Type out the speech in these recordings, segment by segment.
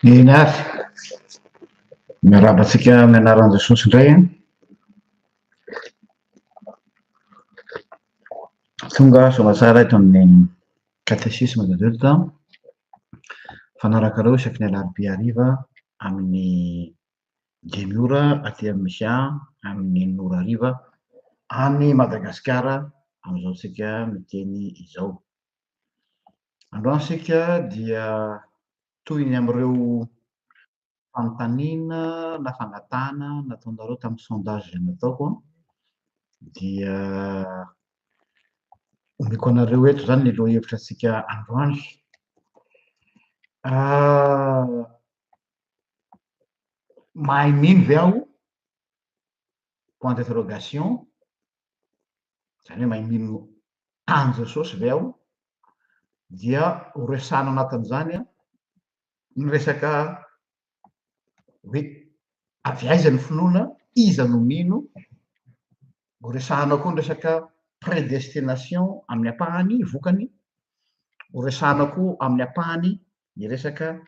Ninafy miarabantsika amin'ny anaran'i Jesosy indray tonga soa tsara eto amin'ny katesisme de deux temps fanarakareo isaky ny alarobia hariva amin'ny dimy ora aty amin'ny Mission amin'ny enina ora hariva any Madagasikara amin'izao tsika miteny izao. Androany sika dia toy ny amin'ireo fanontaniana na fangatahana nataonareo tamin'ny sondage nataoko dia omeko anareo eto zany ny lohahevitra antsika androany. Mahay mino ve aho? Point d'interrogation. Zany hoe mahay mino tany Jesosy ve aho? Dia ho resahana anatin'izany ny resaka hoe avy aiza ny finoana, iza no mino, ho resahana koa ny resaka prédestination amin'ny ampahany vokany, ho resahana koa amin'ny ampahany ny resaka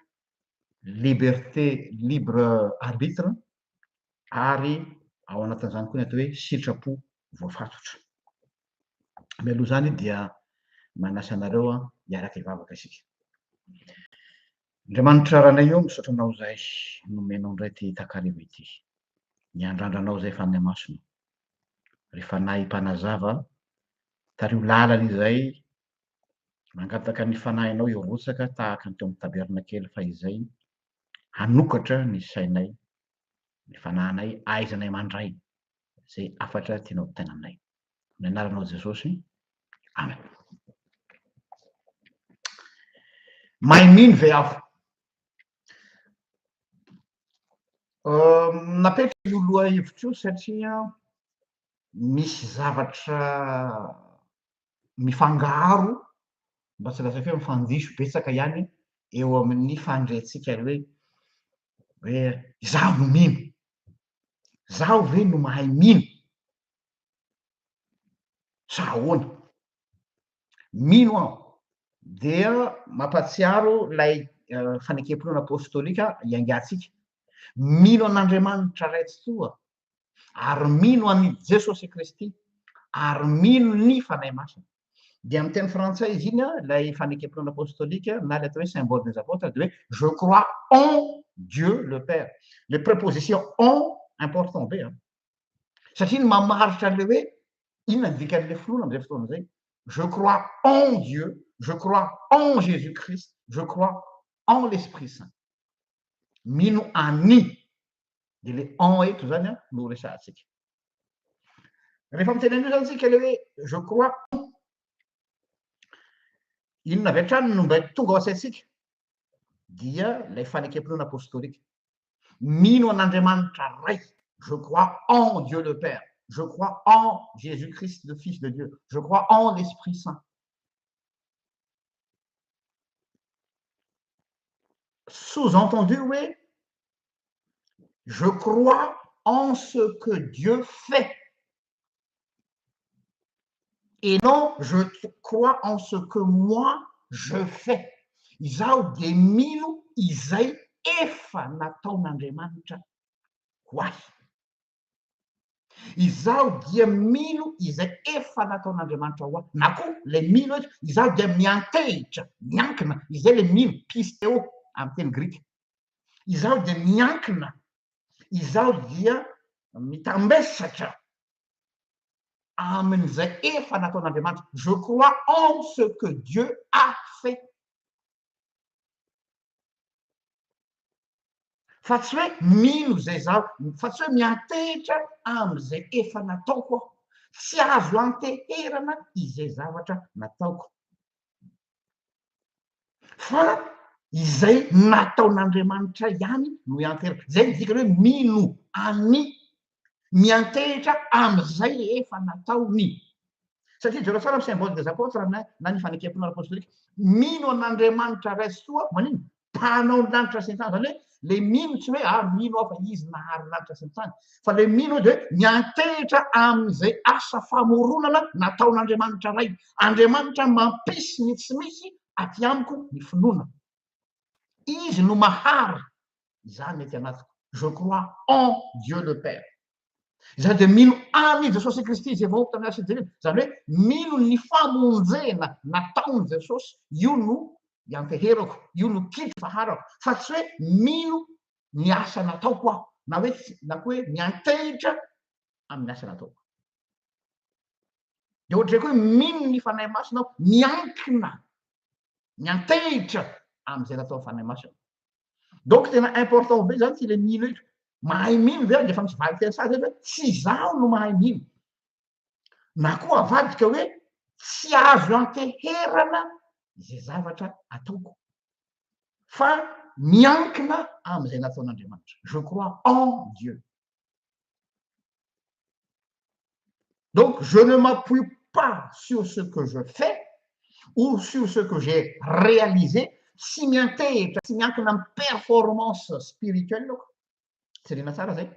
liberté libre arbitre ary ao anatin'izany koa ny atao hoe sitrapo voafatotra. Mialoha zany dia manasa anareo hiaraka hivavaka isika. Andriamanitra ranay io misaotra anao zay nomenao indray ty takariva ity, ny andrandranao zay fa amin'ny masona rehefa nahy mpanazava tario lalana izay mangataka ny fanahinao hirotsaka tahaka ny teo amin'ny tabernakely fa izay hanokatra ny sainay, ny fanahinay ahaizanay mandray zay afatra tianao ho tena aminay. Amin'ny anaranao Jesosy, amen. Mahay mino ve aho? Napetraka io loha hevitra io satria misy zavatra mifangaro mba tsy lazaiko hoe mifandiso betsaka ihany eo amin'ny fandrehantsika hoe zaho no mino, zaho ve no mahay mino sa ahoana? Mino aho dia mampatsiaro lay fanekemponana apôstôlika iangatsika, mino an'Andriamanitra ray tsy toa ary mino an'i Jesosy Kristy ary mino ny fanahy masina. Dia amin'ny teny frantsay izy iny lay fanekemponana apôstôlika na le atao hoe symbole des apôtres de hoe je crois en Dieu le Père. Le préposition en important be satria ny mamaritra an'le hoe inona ny dikan'le finoana am'izay fotoana zay. Je crois en Dieu, je crois en Jésus-Christ, je crois en l'Esprit Saint. Mino any de le en eto zany no resahantsika. Rehefa miteny an'io zany tsika le hoe je crois inona avy hatrany no mba tonga ao an-tsaintsika dia lay fanekemponana apôstôlika. Mino an'Andriamanitra ray, je crois en Dieu le Père, je crois en Jésus-Christ le Fils de Dieu, je crois en l'Esprit Saint. Sous-entendu, oui, je crois en ce que Dieu fait. Et non, je crois en ce que moi je fais. Izaho de mino izay efa nataon'Andriamanitra ho ahy. Izaho dia mino izay efa nataon'Andriamanitra ho ahy. Na koa le mino eto, izaho dia miantehitra, miankina, izay le mino, pisteo amin'ny teny grika. Izaho dia miankina, izaho dia mitambesatra amin'izay efa nataon'Andriamanitra. Je crois en ce que Dieu a fait. Fa tsy hoe mino zay zaho, fa tsy hoe miantehitra am'izay efa nataoko aho. Tsy azo anteherana izay zavatra nataoko. Fa izay nataon'Andriamanitra ihany no ianterako. Zay ny dikany hoe mino any, miantehitra am'izay efa nataony. Satria jereo tsara amin'ny symbole des apôtres na ny fanekemponana apôstôlika. Mino an'Andriamanitra ray sy toa, manino? Mpanao ny lanitra sy ny tany. Zany hoe le mino tsy hoe mino aho fa izy nahary lanitra sy ny tany. Fa le mino de miantehitra am'izay asa famoronana nataon'Andriamanitra ray. Andriamanitra mampisy ny tsy misy aty amiko ny finoana. izy no mahara izany mety anatiko je crois en Dieu le Père zany de mino any Jesosy Kristy zay vahoaka tamin'ny Jeremy zany hoe mino ny famonjena nataony Jesosy io no ianteherako io no kitry faharako fa tsy hoe mino ny asa nataoko aho na hoe miantehitra amin'ny asa nataoko de ohatrako hoe mino ny fanahy masina aho miankina miantehitra am'izay natao fanahy masina donc tena important be zany tsy le mino eto mahay mino ve de fa misy valy tena sady hoe tsy zaho no mahay mino na koa avadika hoe tsy azo anteherana izay zavatra ataoko fa miankina am'izay nataon'Andriamanitra je crois en Dieu donc je ne m'appuie pas sur ce que je fais ou sur ce que j'ai réalisé tsy miantehitra tsy miankina amin'ny performance spirituelle ko serena tsara zay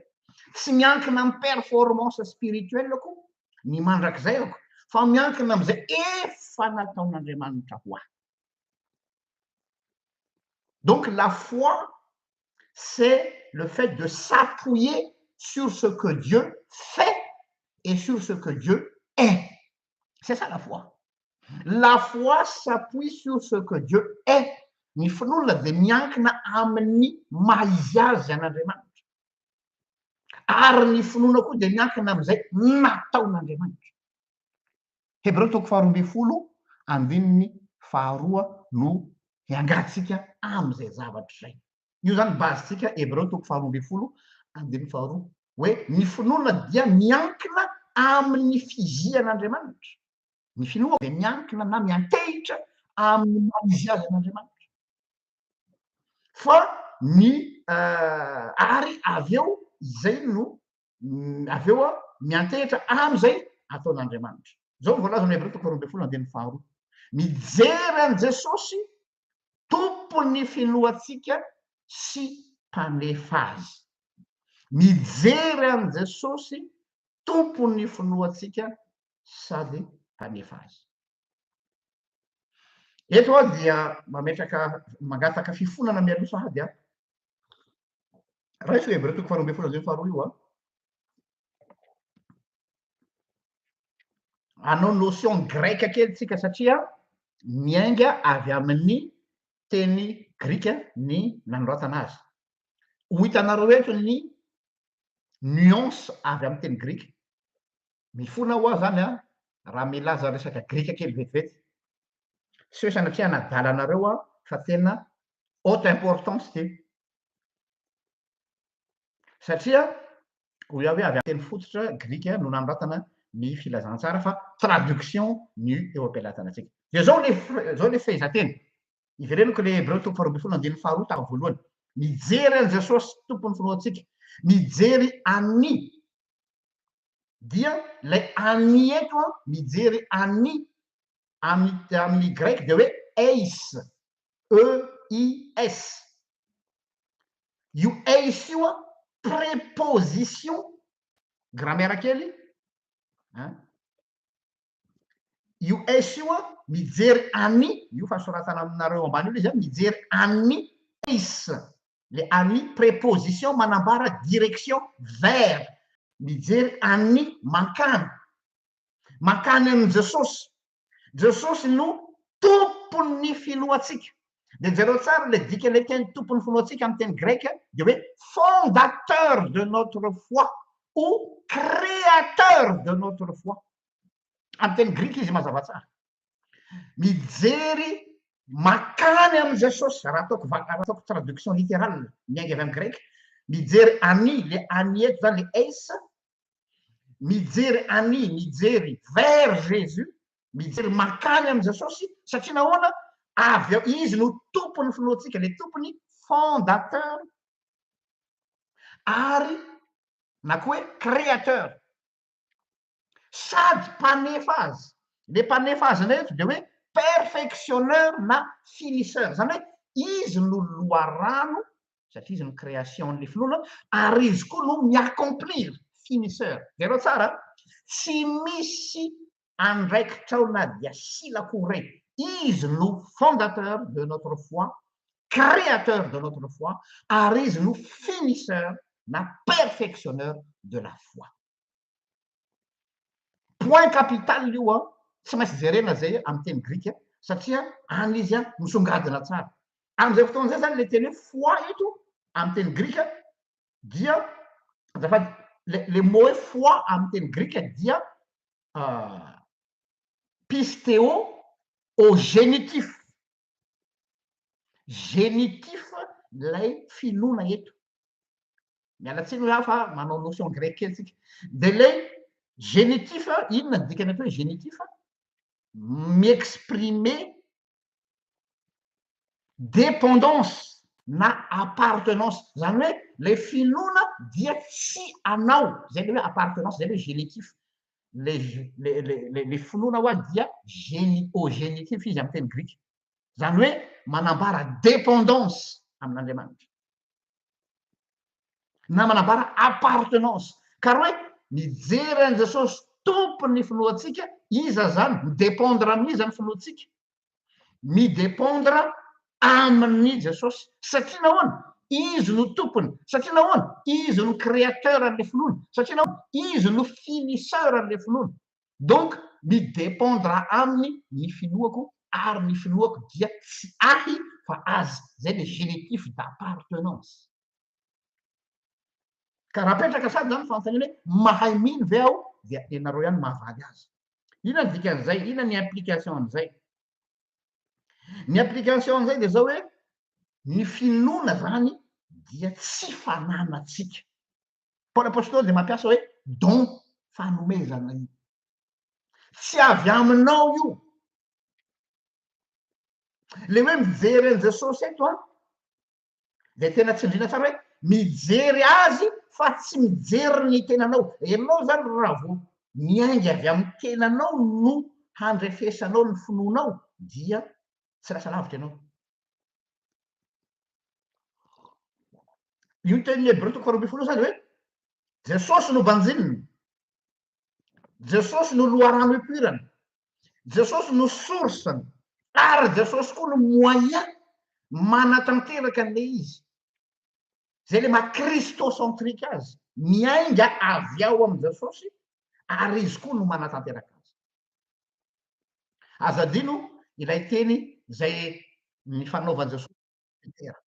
tsy miankina amin'ny performance spirituelle ko ny mandrakizay ako fa miankina am'izay efa nataon'Andriamanitra ho ahy donc la foi c'est le fait de s'appuyer sur ce que Dieu fait et sur ce que Dieu est c'est ça la foi la foi s'appuie sur ce que Dieu est ny finoana de miankina amin'ny maha-izy azy an'Andriamanitra ary ny finoana koa de miankina am'izay nataon'Andriamanitra Hébreu 12:2 no hiangatsika am'izay zavatra zay io zany bazitsika Hébreu 12:2 hoe ny finoana dia miankina amin'ny fizian'Andriamanitra ny finoana de miankina na miantehitra amin'ny maha-izy azy an'Andriamanitra fa ny ary avy eo izay no avy eo miantehitra am'izay ataon'Andriamanitra zao voalaza ny Hébreu 12:2 mijery an' Jesosy tompony finoatsika sy mpanefa azy mijery an' Jesosy tompony finoatsika sady mpanefa azy eto a dia mametraka mangataka fifonana mialoha sahady a raha iso Hébreu 12:2 io a anao notion greka kelytsika satria miainga avy amin'ny teny grika ny nanoratana azy ho hitanareo eto ny nuance avy amin'ny teny grika mifona ho a zany a raha milaza resaka grika kely vetivety sy hoe sanatria nadalanareo a fa tena haute importance ty satria ho ia hoe avy amin'ny teny fototra grika no nanoratana ny filazantsara fa traduction ny eo am-pialatsanatsika de zao le fehezanteny ivereniko le Hébreu 12:2 tamin'ny voalohany mijery an' Jesosy tompony finoatsika mijery any dia lay any eto a mijery any amin'ny grec de hoe eis EIS io eis io a préposition grammaire kely io eis io a mijery any io fa soratana aminareo ambany io izy a mijery any eis le any préposition manambara direction vers mijery any mankany amin' Jesosy Jesosy no tompony finoatsika de jereo tsara le dika le teny tompony finoatsika amin'ny teny grec de hoe fondateur de notre foi ou créateur de notre foi amin'ny teny grika izy mazava tsara mijery makany amin' Jesosy raha ataoko traduction littérale miainga avy amin'ny grec mijery any le any eto zany le eis mijery any mijery vers Jésus mijery makany amin' Jesosy satria nahoana avy izy no tompony finoatsika le tompony fondateur ary na koa hoe créateur sady mpanefa azy le mpanefa azy na eto de hoe perfectionneur na finisseur zany hoe izy no loharano satria izy no création'le finoana ary izy koa no miaccomplir finisseur zereo tsara tsy misy andraikitrao na dia silako rey izy no fondateur de notre foi créateur de notre foi, ary izy no finisseur na perfectionneur de la foi. Point capital io a tsy maintsy jerena zay amin'ny teny grika satria any izy a misongadina tsara. Amin'izay fotoana zay zany le teny hoe foi eto amin'ny teny grika dia azafady le mot hoe foi amin'ny teny grika dia pisteo au génitif. Génitif lay finona eto. Mialatsiny hoe fa manao notion grec kely tsika. De lay génitif inona ny dikany atao hoe génitif m'exprimer dépendance na appartenance. Zany hoe le finona dia tsy anao. Zay le hoe appartenance, zay le hoe génitif. Le finona hoa dia au génitif izy amin'ny teny grika. Zany hoe manambara dépendance amin'Andriamanitra. Na manambara appartenance. Ka hoe mijery an' Jesosy tompony finoatsika, iza zany midépendre amin'izy zany finoatsika. Midépendre amin'ny Jesosy. Satria nahoana? Izy no tompony. Satria nahoana? Izy no créateur an'le finoana. Satria nahoana? Izy no finisseur an'le finoana. Donc midépendre aminy ny finoako ary ny finoako dia tsy ahy fa azy. Zay le génitif d'appartenance. Ka raha petraka sady zany fanontaniana hoe mahay mino ve aho dia ianareo ihany mahavaly azy. Inona ny dikan'izay? Inona ny application an'izay? Ny application an'izay dia zao hoe ny finoana zany dia tsy fananatsika. Paoly apôstôly dia mampiasa hoe don fanomezana io. Tsy avy aminao io. Le hoe mijery an' Jesosy eto a dia tena tsindriana tsara hoe mijery azy fa tsy mijery ny tenanao. Ianao zany raha vo miainga avy amin'ny tenanao no handrefesanao ny finoanao dia tsy lasa lavitra ianao. Io teny Hébreu toko faharoa ambin'ny folo zany hoe Jesosy no banjininy, Jesosy no loharano ipoirana, Jesosy no sourceny, ary Jesosy koa no moyen manatanteraka an'le izy. Zay le maha kristocentrika azy. Miainga avy ao amin'ny Jesosy ary izy koa no manatanteraka azy. Azadino ilay teny zay ny fanaovan'i Jesosy sy Petera.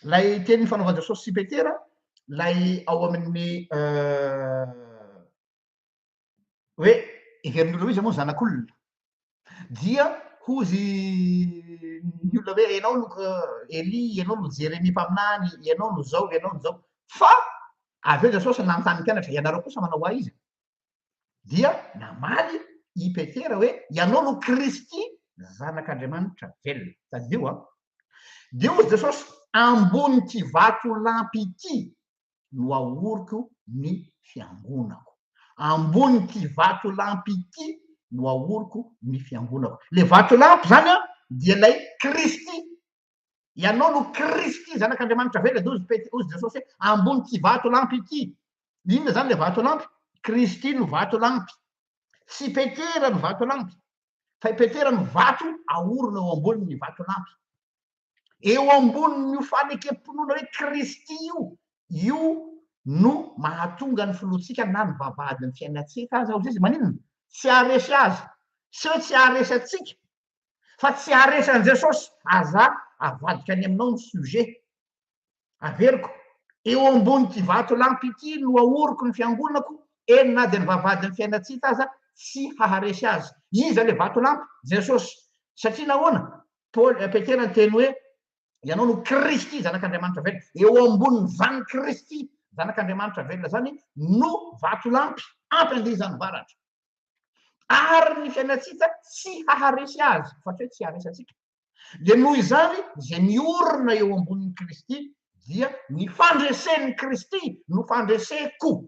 Lay teny ny fanaovan'i Jesosy sy Petera, lay ao amin'ny hoe iverin'olona izy moa zanak'olona. Dia hozy ny olona hoe ianao no Eli, ianao no Jeremia mpaminany, ianao no zao, ianao no zao. Fa avy eo Jesosy nanontany mpianatra, ianareo kosa manao ahoa izy? Dia namaly i Petera hoe ianao no Kristy, zanak'Andriamanitra velona. Tadio a. Dia hozy Jesosy ambony vato lampy ity no ahoriko ny fiangonako. Ambony vato lampy ity no ahoriko ny fiangonako. Le vato lampy zany a dia lay Kristy. Ianao no Kristy zanak'Andriamanitra velona. Dia hozy Jesosy hoe ambony vato lampy ity. Inona zany le vato lampy? Kristy no vato lampy. Sy Petera no vato lampy. Fa Petera no vato ahorona eo ambonin'ny vato lampy. Eo ambonin'io fanekam-pinoana hoe Kristy io no mahatonga ny finoantsika na ny vavahadin'ny fiainatsika aza ozy izy maninona? Tsy haresy azy. Sy hoe tsy haresy atsika fa tsy haresy an' Jesosy. Aza avadika any aminao ny sujet. Averiko. Eo ambony vato lampy ity no ahoriko ny fiangonako, eny na dia ny vavahadin'ny fiainatsika aza tsy haharesy azy. Iza le vato lampy? Jesosy. Satria nahoana? Petera ny teny hoe ianao no Kristy zanak'Andriamanitra velona. Eo ambonin'ny zany Kristy zanak'Andriamanitra velona zany no vato lampy ampandihizany varatra. Ary ny fiainatsika tsy haharesy azy, fa tsy hoe tsy haharesy atsika. Le noho izany zay miorona eo ambonin'ny Kristy dia ny fandresen'ny Kristy no fandreseko.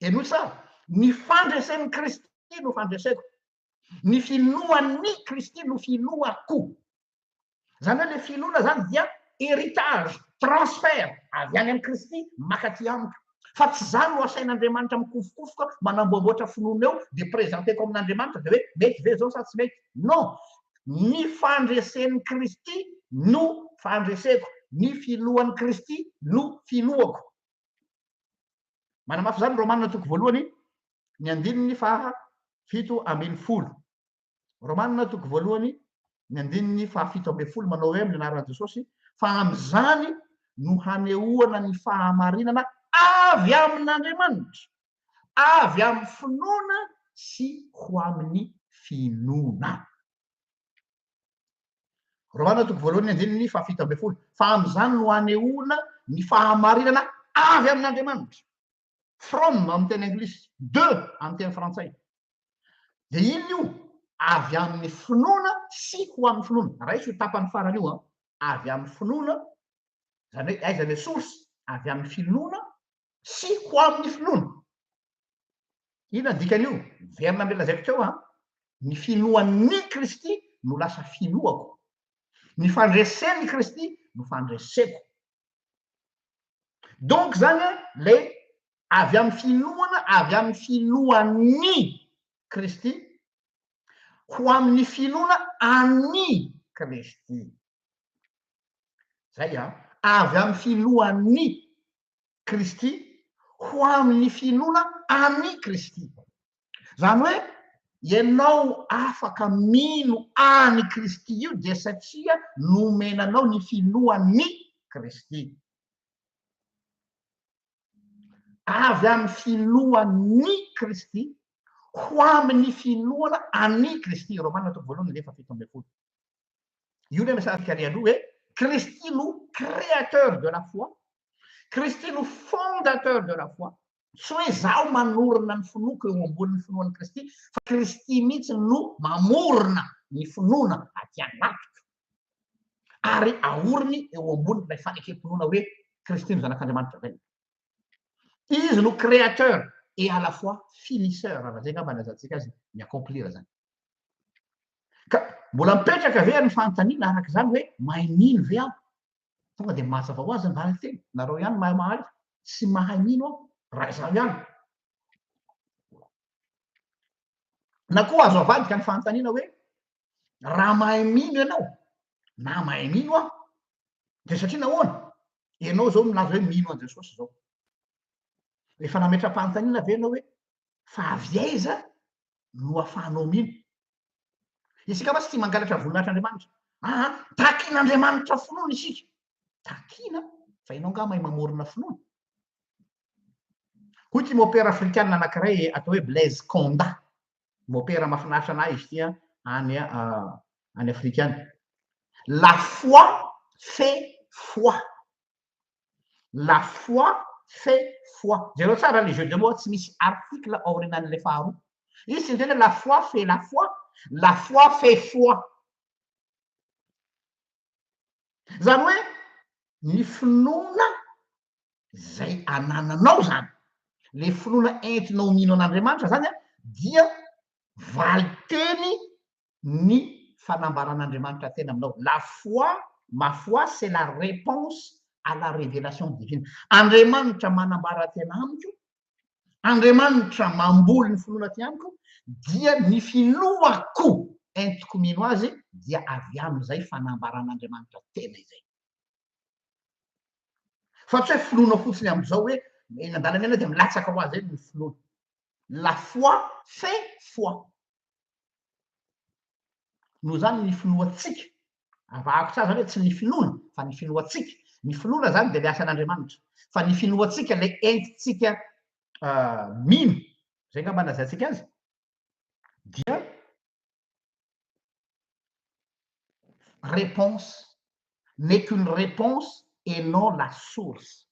Enoy tsara, ny fandresen'ny Kristy no fandreseko. Ny finoan'ny Kristy no finoako. Zany hoe le finoana zany dia héritage, transfert avy any amin'ny Kristy makaty amiko. Fa tsy zany no asain'Andriamanitra mikofokofoka manamboamboatra finoana eo dia présenteko amin'Andriamanitra dia hoe mety ve zao sa tsy mety? Non. ny fandresen'ny Kristy no fandreseko, ny filohan'ny Kristy no filohako. Manamafy zany Romanina toko voalohany ny 17:70. Romanina toko voalohany ny 17:70 manao hoe amin'ny anaran'i Jesosy fa am'izany no hanehoana ny fahamarinana avy amin'Andriamanitra, avy amin'ny finoana sy ho amin'ny finoana. Romanina toko voalohany ny 17:70 fa am'izany no hanehoana ny fahamarinana avy amin'Andriamanitra. From amin'ny teny anglisy, de amin'ny teny frantsay. De ino io? Avy amin'ny finoana sy ho amin'ny finoana. Raha iso tapany farany io avy amin'ny finoana, zany hoe aiza le source, avy amin'ny finoana sy ho amin'ny finoana. Ina dikan'io? Verina am'le lazaiko teo ny finoan'ny Kristy no lasa finoako. Ny fandresen'ny Kristy no fandreseko. Donc zany le avy amin'ny finoana, avy amin'ny finoan'ny Kristy ho amin'ny finoana an'ny Kristy. Zay avy amin'ny finoan'ny Kristy ho amin'ny finoana an'ny Kristy. Zany hoe ianao afaka mino any Kristy io de satria nomenanao ny finoan'ny Kristy. Avy amin'ny finoan'ny Kristy ho amin'ny finoana an'ny Kristy. Romanina toko voalohany 17:70. Io le mesavika aloha hoe Kristy no créateur de la foi, Kristy no fondateur de la foi. Tsy hoe zaho manorina ny finoako eo ambonin'ny finoan'ny Kristy, fa Kristy mihitsy no mamorona ny finoana aty anatiko ary aoriny eo ambonin'ilay fanekem-pinoana hoe Kristy no zanak'Andriamanitra zay. Izy no créateur et à la fois finisseur. Raha zay ngamba nazantsika azy mi-accomplir zany. Ka mbola mipetraka ve ny fanontaniana arak'izany hoe mahay mino ve aho? Tonga de mazava ho azy ny vahiny teny. Nareo ihany mahay tsy mahay mino aho. Raha izaho ihany. Na koa azo avadika ny fanontaniana hoe raha mahay mino ianao na mahay mino aho, de satria nahoana? Ianao zao milaza hoe mino an Jesosy zao. Efa nametra-panontaniana ve ianao hoe fa avy aiza no ahafahanao mino? Isika ma tsy tia mangalatra voninahitran'Andriamanitra. Takian'Andriamanitra finoana isika. Takiana fa ianao nga mahay mamorona finoana. Hoy ty mopera afrikanina anankiray atao hoe Blaise Condat. Mopera mahafinaritra anahy izy ty any Afrika any. La foi fait foi. La foi fait foi. Jereo tsara le jeu de mots, tsy misy article aorinan'le faharoa. Izy tsy miteny la foi fait la foi, la foi fait foi. Zany hoe ny finoana zay anananao zany, le finoana entinao mino an'Andriamanitra zany dia valiteny ny fanambaran'Andriamanitra tena aminao. La foi, ma foi, c'est la réponse à la révélation divine. Andriamanitra manambara tena amiko, Andriamanitra mamboly ny finoana ty amiko, dia ny finoako entiko mino azy dia avy amin'izay fanambaran'Andriamanitra tena izay. Fa tsy hoe finoana fotsiny am'izao hoe eny an-dalana eny de milatsaka ho azy ny finoana. La foi fait foi. Noho zany ny finoatsika. Avahako tsara zany hoe tsy ny finoana fa ny finoatsika. Ny finoana zany de le asan'Andriamanitra. Fa ny finoatsika le entitsika mino. Zay ngamba nazaintsika azy. Dia réponse n'est qu'une réponse et non la source.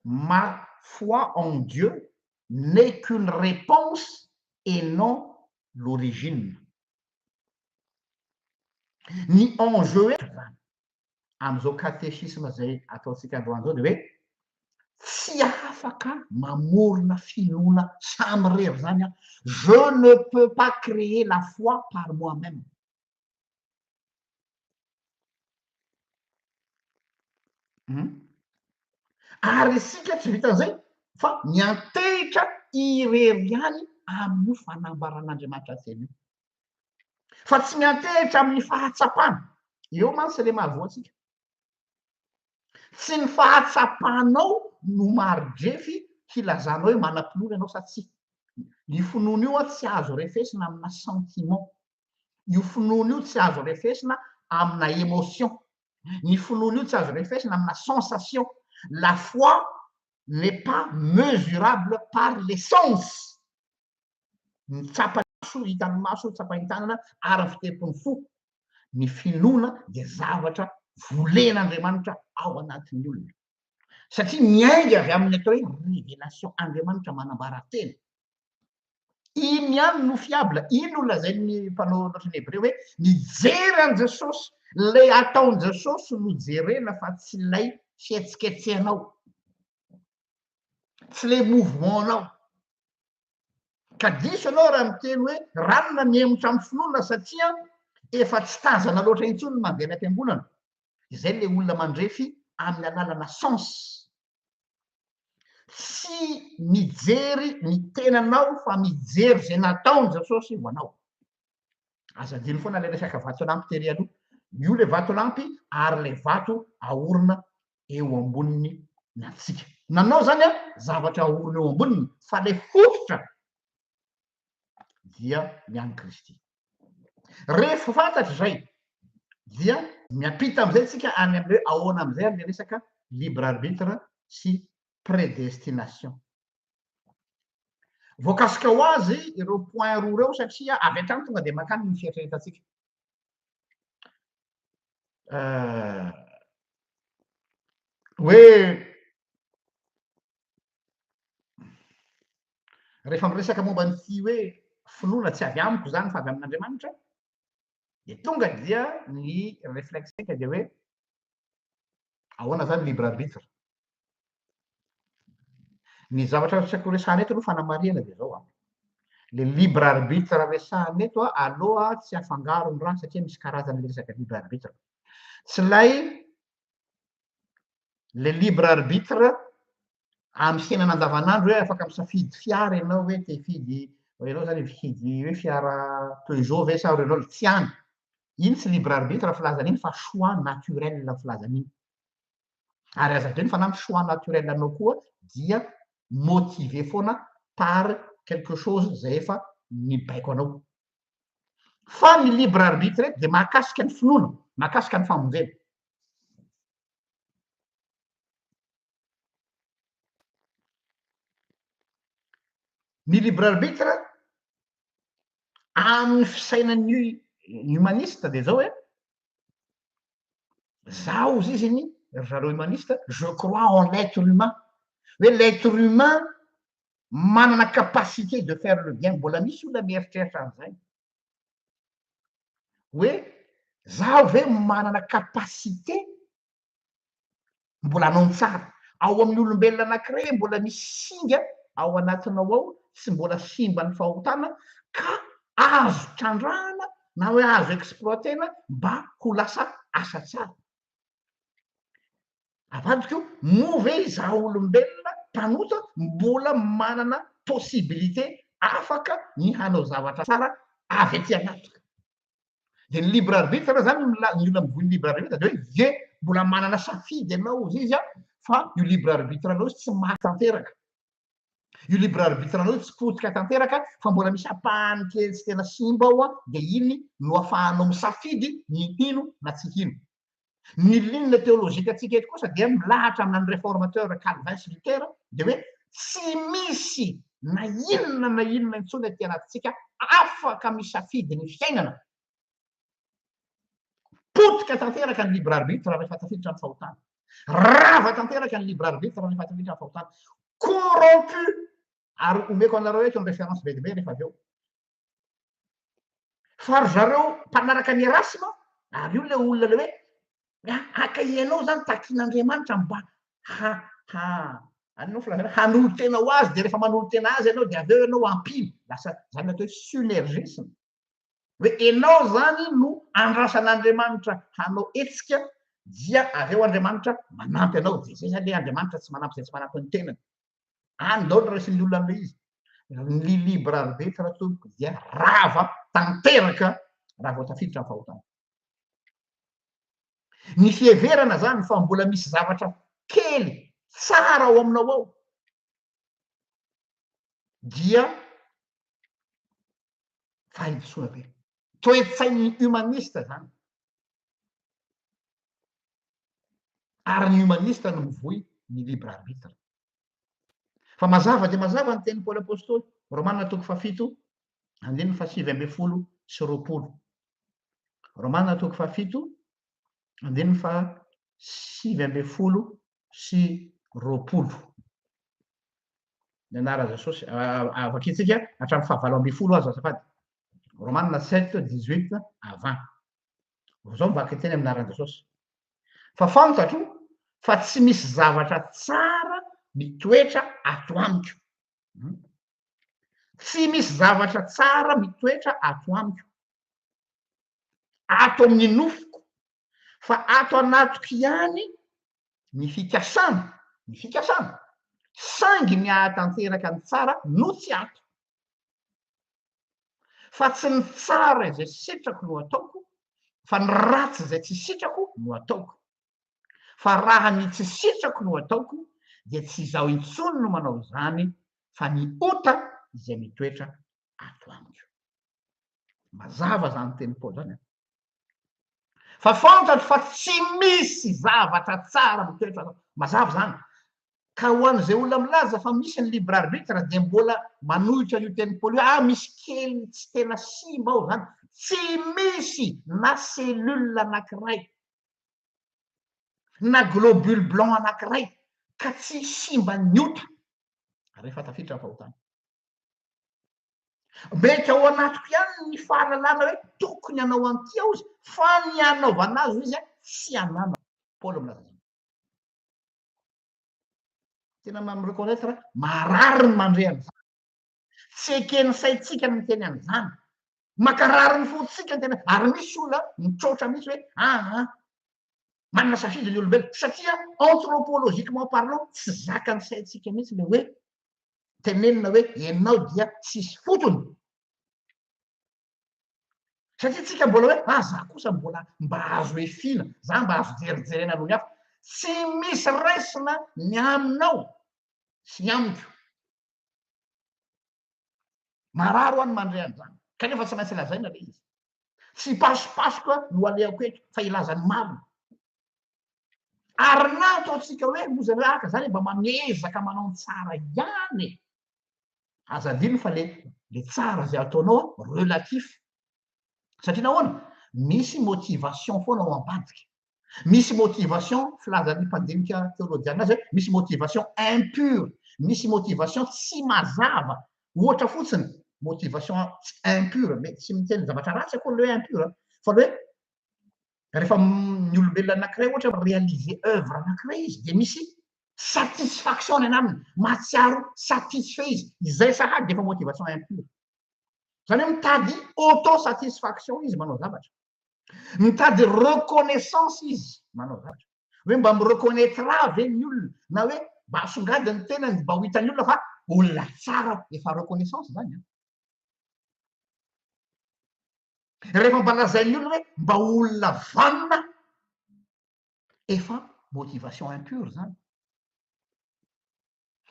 Ma foi en Dieu n'est qu'une réponse et non l'origine. Ny enjeu am'izao catéchisme zay ataontsika androany zao de hoe tsy afaka mamorona finoana samy rery zany je ne peux pas créer la foi par moi-même. Ary isika tsy vitan'izay fa miantehitra irery ihany amin'io fanambaran'Andriamanitra teny io. fa tsy miantehitra amin'ny fahatsapana. Eo mantsy le mahavoatsika. Tsy ny fahatsapanao no marodrefy hilazanao hoe manam-pinoana ianao sa tsy. Io finoana io tsy azo refesina amina sentiment. Io finoana io tsy azo refesina amina émotion. Ny finoana io tsy azo refesina amina sensation. La foi n'est pas mesurable par les sens. Ny tsapany maso, hitan'ny maso, tsapany tanana ary ny fitepon'ny fo. Ny finoana dia zavatra volen'Andriamanitra ao anatin'ny olona. Satria miainga avy amin'ny atao hoe révélation Andriamanitra manambara-tena. Iny ihany no fiable. Iny no lazain'ny mpanao loatran'ny Hébreu hoe mijery an' Jesosy, lay ataon' Jesosy no jerena fa tsy lay fihetsiketsehanao, tsy lay mouvement-nao. Ka diso ianao raha miteny hoe ranona miemotra amin'ny finoana satria efa tsy tazana loatra intsony mandeha ny am-piangonana. Izay le olona mandrefy amin'ny alalana sens. Tsy mijery ny tenanao fa mijery zay nataony Jesosy ho anao. Aza adiny foana le resaka vato lampy tery aloha. Io le vato lampy ary le vato ahorona eo amboniny ny atsika. Nanao zany a zavatra ahorona eo amboniny fa le fototra dia ny any Kristy. Rehefa fantatry zay dia miampita am'izay tsika any am'le ahoana am'izay am'le resaka libre arbitre sy prédestination. Voakasika ho azy ireo point roa reo satria avy hatrany tonga de makany ny fieritreretantsika. Hoe rehefa miresaka momba nyty hoe finoana tsy avy amiko zany fa avy amin'Andriamanitra, de tonga dia ny réflexeka de hoe ahoana zany libre arbitre. Ny zavatra tsako resahana eto aloha fanamariana de zao a. Le libre arbitre resahana eto a aloha tsy afangaro ny raha satria misy karazany le resaka libre arbitre. Tsy lay le libre arbitre amy fiainana andavanandro hoe afaka misafidy fiara ianao hoe te hifidy ianao zany mifidy hoe fiara Peugeot ve sa Renault, tsy any. Iny tsy libre arbitre filazan'iny fa choix naturel filazan'iny. Ary aza adreny fa na ny choix naturel anao koa dia motivé foana par quelque chose zay efa mibaiko anao. Fa ny libre arbitre de mahakasika ny finoana, mahakasika ny famonjena. Ny libre arbitre amin'ny fisainan'ny humaniste de zao hoe zao ziziny zareo humaniste, je crois en l'être humain. Hoe l'être humain manana capacité de faire le bien. Mbola misy olona mieritreritra an'izay. Hoe zaho ve manana capacité mbola hanao ny tsara. Ao amin'ny olombelona anankiray mbola misy singa ao anatinao ao tsy mbola simba ny fahotana ka azo trandrahana na hoe azo exploitena mba ho lasa asa tsara. Avadik'io move izaho olombelona mpanota mbola manana possibilité afaka ny hanao zavatra tsara avy aty anatiko. De ny libre arbitre zany ny olona mivohy libre arbitre de hoe ye mbola manana safidy ianao izy a fa io libre arbitre anao tsy maty tanteraka. Io libre arbitre anao tsy potika tanteraka fa mbola misy apahany kely tsy tena simba ao a de iny no ahafahanao misafidy ny ino na tsy ino. Ny ligne théologique atsika eto kosa dia milahatra amin'any réformateur Calvin sy Luther de hoe tsy misy na inona intsony aty anatintsika afaka misafidy ny fiainana. Potika tanteraka ny libre arbitre rehefa tafiditra ny fahotana. Rava tanteraka ny libre arbitre rehefa tafiditra ny fahotana. Corrompu. Ary omeko anareo eto ny référence be rehefa avy eo. Fa ry zareo mpanaraka ny Erasme, ary io le olona le hoe aka ianao zany takin'Andriamanitra mba anao filazana hanolo tena ho azy de rehefa manolo tena azy ianao de avy eo ianao ampino. Lasa zany atao hoe synergisme. Hoe ianao zany no andrasan'Andriamanitra hanao hetsika dia avy eo Andriamanitra manampy anao. De zay zany le Andriamanitra tsy manampy zay tsy manampy ny tenany. Any dao no raisin'ny olona amin'ilay izy. Ny libre arbitre tompoko dia rava tanteraka raha vao tafiditra ny fahotana. Ny fieverana zany fa mbola misy zavatra kely tsara ao aminao ao dia fahadisoana be. Toe-tsain'ny humaniste zany. Ary ny humaniste no mivoy ny libre arbitre. Fa mazava dia mazava ny teny Paoly apôstôly, Romanina toko fafito, andininy fasivy amby folo sy roapolo. Romanina toko fafito, andininy fasivy amby folo sy roapolo. Ny anara Jesosy avakitsika hatramin'ny fahavalo amby folo azo azafady. Romanina 7, 18 à 20. Zao mivaky teny amin'ny anaran'i Jesosy. Fa fantatro fa tsy misy zavatra tsara mitoetra ato amiko. Tsy misy zavatra tsara mitoetra ato amiko. Ato amin'ny nofoko, fa ato anatiko ihany ny fikasana, sangy miahatanteraka ny tsara no tsy ato. Fa tsy ny tsara izay sitrako no ataoko, fa ny ratsy izay tsy sitrako no ataoko. Fa raha ny tsy sitrako no ataoko, dia tsy izaho intsony no manao izany, fa ny ota izay mitoetra ato amiko. Mazava zany teny Paoly zany. Fa fantatro fa tsy misy zavatra tsara mitoetra ato. Mazava zany. Ka ho an'izay olona milaza fa misy ny libre arbitre dia mbola manohitra io teny Paoly hoe misy kely tsy tena simba ao zany. Tsy misy na cellule anankiray na globule blanc anankiray ka tsy simba niota rehefa tafiditra ny fahotana. Mety ao anatiko ihany ny fahalalana hoe tokony hanao an'ity aho izy, fa ny anaovana azy izy tsy anana. Paoly milaza zany. Tena mireconnaître marary ny mandre an'izany. Tsy ekeny saitsika ny teny an'izany. Makarary ny fotsika ny teny. Ary misy olona mitrotra mihitsy hoe manana safidy ny olombelona satria anthropologiquement parlant tsy zakany saitsika mihitsy le hoe tenenina hoe ianao dia tsisy fotony. Satria tsika mbola hoe za kosa mbola mba azo efina, za mba azo jerijerena noho ny hafa. Tsy misy raisina ny aminao sy ny amiko. Mararo any mandre an'izany. Kanefa tsy maintsy lazaina le izy. Tsy pasipasoka no alehako eto fa ilazany marina. Ary na ataontsika hoe mozany hoe aka zany mba mamezaka manao ny tsara ihany. Aza adino fa le tsara zay ataonao relatif. Satria nahoana? Misy motivation foana ao ambadika. Misy motivation filazan'ny mpandinika théologiana azy hoe misy motivation impure, misy motivation tsy mazava. Ohatra fotsiny motivation impure, mety tsy miteny zavatra ratsy akory le hoe impure, fa le hoe rehefa ny olombelona anankiray ohatra réaliser œuvre anankiray izy dia misy satisfaction ny anaminy, mahatsiaro satisfait izy. Izay sahady efa motivation impure. Zany hoe mitady auto-satisfaction izy manao zavatra. Mitady reconnaissance izy manao zavatra. Hoe mba mireconnaîtra ve ny olona, na hoe mba asongady ny tenany mba ho hitan'ny olona fa olona tsara, efa reconnaissance zany. Rehefa mba lazain'ny olona hoe mba olona vanona, efa motivation impure zany.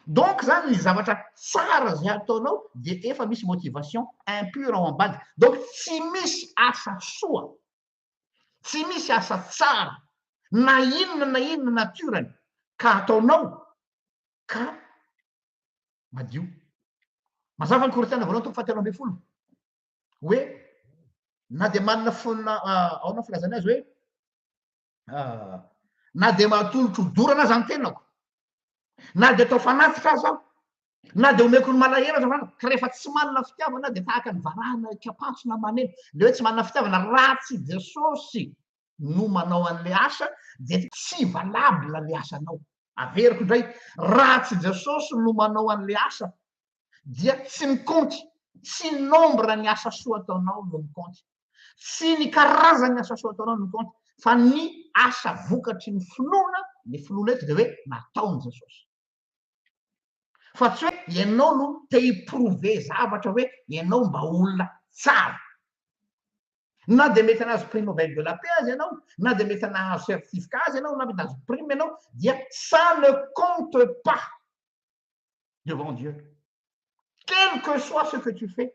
Donc zany ny zavatra tsara zay ataonao dia efa misy motivation impure ao ambadika. Donc tsy misy asa soa, tsy misy asa tsara, na inona naturany ka ataonao ka madio. Mazava ny Korintana voalohany toko fahatelo ambin'ny folo hoe na dia manana fonina ao na filazana azy hoe na dia mahatolotro dorana aza ny tenako, na dia atao fanatitra aza aho, na dia omeko ny malahelo aza fanatiko, ka rehefa tsy manana fitiavana dia tahaka ny varahana kapasona maneno. Le hoe tsy manana fitiavana raha tsy Jesosy no manao an'le asa dia tsy valable le asanao. Averiko indray, raha tsy Jesosy no manao an'le asa dia tsy mikonty. Tsy ny nombre ny asa soa ataonao no mikonty, tsy ny karazany asa soa ataonao no mikonty, fa ny asa vokatry ny finoana, le finoana eto dia hoe nataony Jesosy. Fa tsy hoe ianao no te hiprouver zavatra hoe ianao mba olona tsara. na dia mety anazy prix Nobel de la paix azy ianao na dia mety anazo certificat azy ianao na mety anazo prime ianao dia ça ne compte pas devant Dieu quel que soit ce que tu fais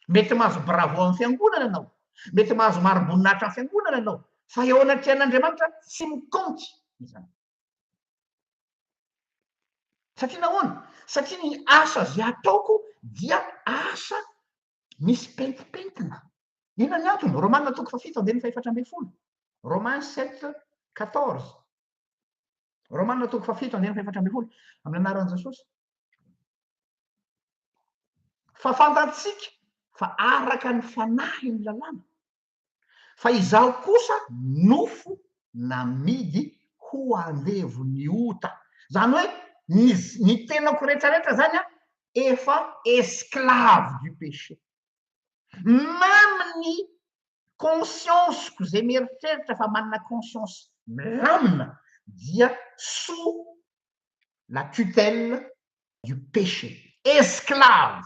mety mahazo bravo amin'ny fiangonana ianao mety mahazo marom-boninahitra amin'ny fiangonana ianao fa eo anaty ain'Andriamanitra tsy mikonty izany satria nahoana satria ny asa zay ataoko dia asa misy pentipentina ina ny antony Romaina toko fafito andiny faefatra ambin'ny folo Romains 7:14 Romaina toko fafito andiny faefatra ambin'ny folo amin'ny anaran'i Jesosy fa fantatsika fa araka ny fanahy ny lalàna fa izaho kosa nofo namidy ho andevo ny ota zany hoe ny tenako rehetrarehetra zany a efa esclave du péché même ny conscience-ko zay mieritreritra fa manana conscience milamina dia sous la tutelle du péché esclave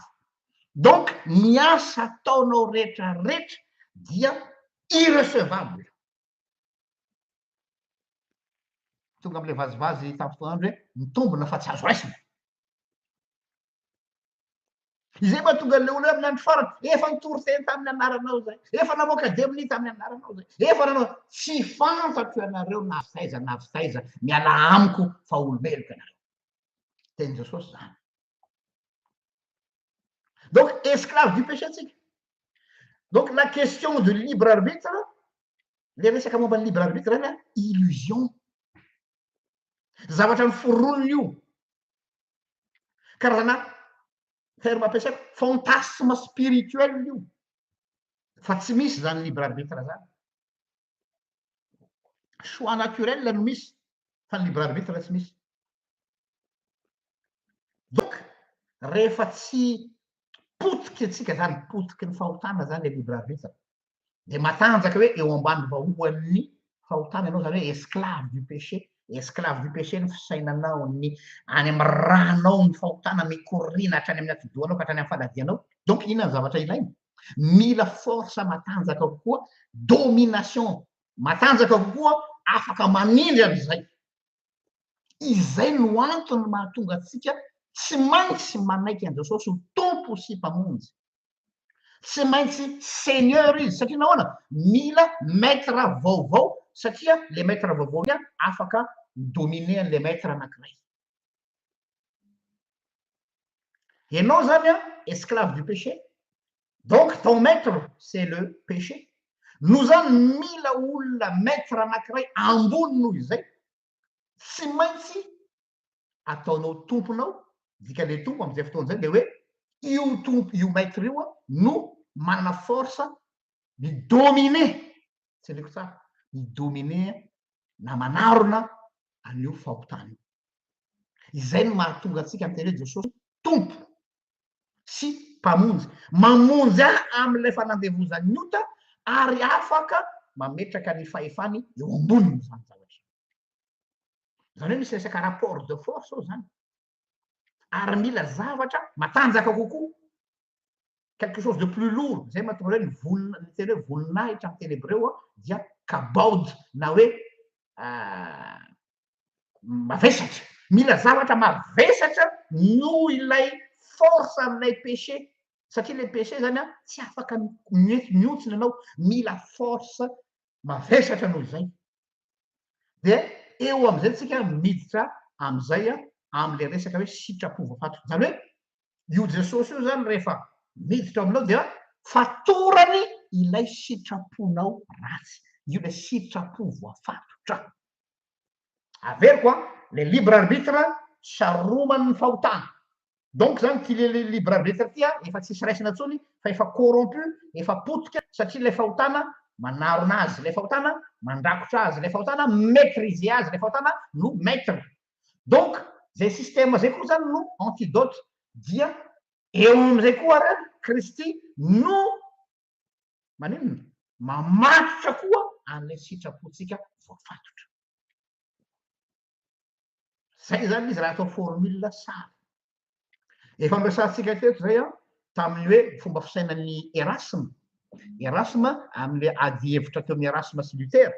donc ny asa ataonao rehetrarehetra dia irrecevable tonga am'le vazivazy tampotoandro hoe mitombona fa tsy azo raisina izay mba tonga le olo hoe amin'ny andro farany efa nitory-teny tamin'ny anaranao zay efa namoaka demoni tamin'ny anaranao zay efa nanao tsy fantatro ianareo na fitaiza miala amiko fa olombeloko ianareo teny Jesosy zany donc esclave du péché tsika donc la question de libre arbitre le resaka momba ny libre arbitre zany a illusion zavatra miforonona io karazana terme ampiasaiko fantasme spirituel io fa tsy misy zany libre arbitre zany choix naturel no misy fa ny libre arbitre tsy misy donc rehefa tsy potiky atsika zany potiky ny fahotana zany le libre arbitre de matanjaka hoe eo ambany vahoan'ny fahotana ianao zany hoe esclave du péché ny fisainanao ny any amy ranao ny fahotana mikorina hatrany amin'ny atidoanao ka hatrany amy faladianao donc inona ny zavatra ilaina mila force matanjaka kokoa domination matanjaka kokoa afaka manindry am'izay izay no antony mahatonga atsika tsy maintsy manaiky an Jesosy ho tompo sy mpamonjy tsy maintsy seigneur izy satria nahoana mila maître vaovao satria le maître vaovao ia afaka midominer an'le maître anankiray ianao zany a esclave du péché donc ton maître c'est le péché no zany mila olona maître anankiray ambony noho izay tsy maintsy ataonao tomponao dika le tompo am'izay fotoana zay le hoe io tompo io maître io a no manana force midominer tsy ndreko tsara midominer na manarona an'io fahotana io izay no mahatonga atsika am'teny hoe Jesosy tompo sy mpamonjy mamonjy am'le fanandevozan'ny ota ary afaka mametraka ny fahefany eo amboniny zany zavatra zany hoe misy resaka rapport de force ao zany ary mila zavatra matanjaka kokoa quelque chose de plus lourd zay mahatonga hoe ny teny hoe volinahitra amy teny hebreo a dia kabod na hoe mavesatra mila zavatra mavesatra no ilay force amin'ilay péché satria le péché zany a tsy afaka miotsina anao mila force mavesatra noho izay de eo am'izay tsika miditra am'izay a am'le resaka hoe sitrapo voafato zany hoe io Jesosy io zany rehefa miditra aminao dia fatorany ilay sitraponao ratsy io le sitrapo voafatotra averiko a le libre arbitre saromany ny fahotana donc zany ty le libre arbitre ty a efa tsisy raisina ntsony fa efa corrompu efa potika satria le fahotana manarona azy le fahotana mandrakotra azy le fahotana maîtriser azy le fahotana no maître donc zay système zay koa zany no antidote dia eo am'izay koa ra Kristy no maninona mamatotra koa an'le sitrapotsika voafatotra zay zany izy raha atao formule sara efa ampiasantsika teto zay a tamin'ny hoe fomba fisainan'ny Erasme Erasme amin'le ady hevitra teo amin'ny Erasme sy Lutera.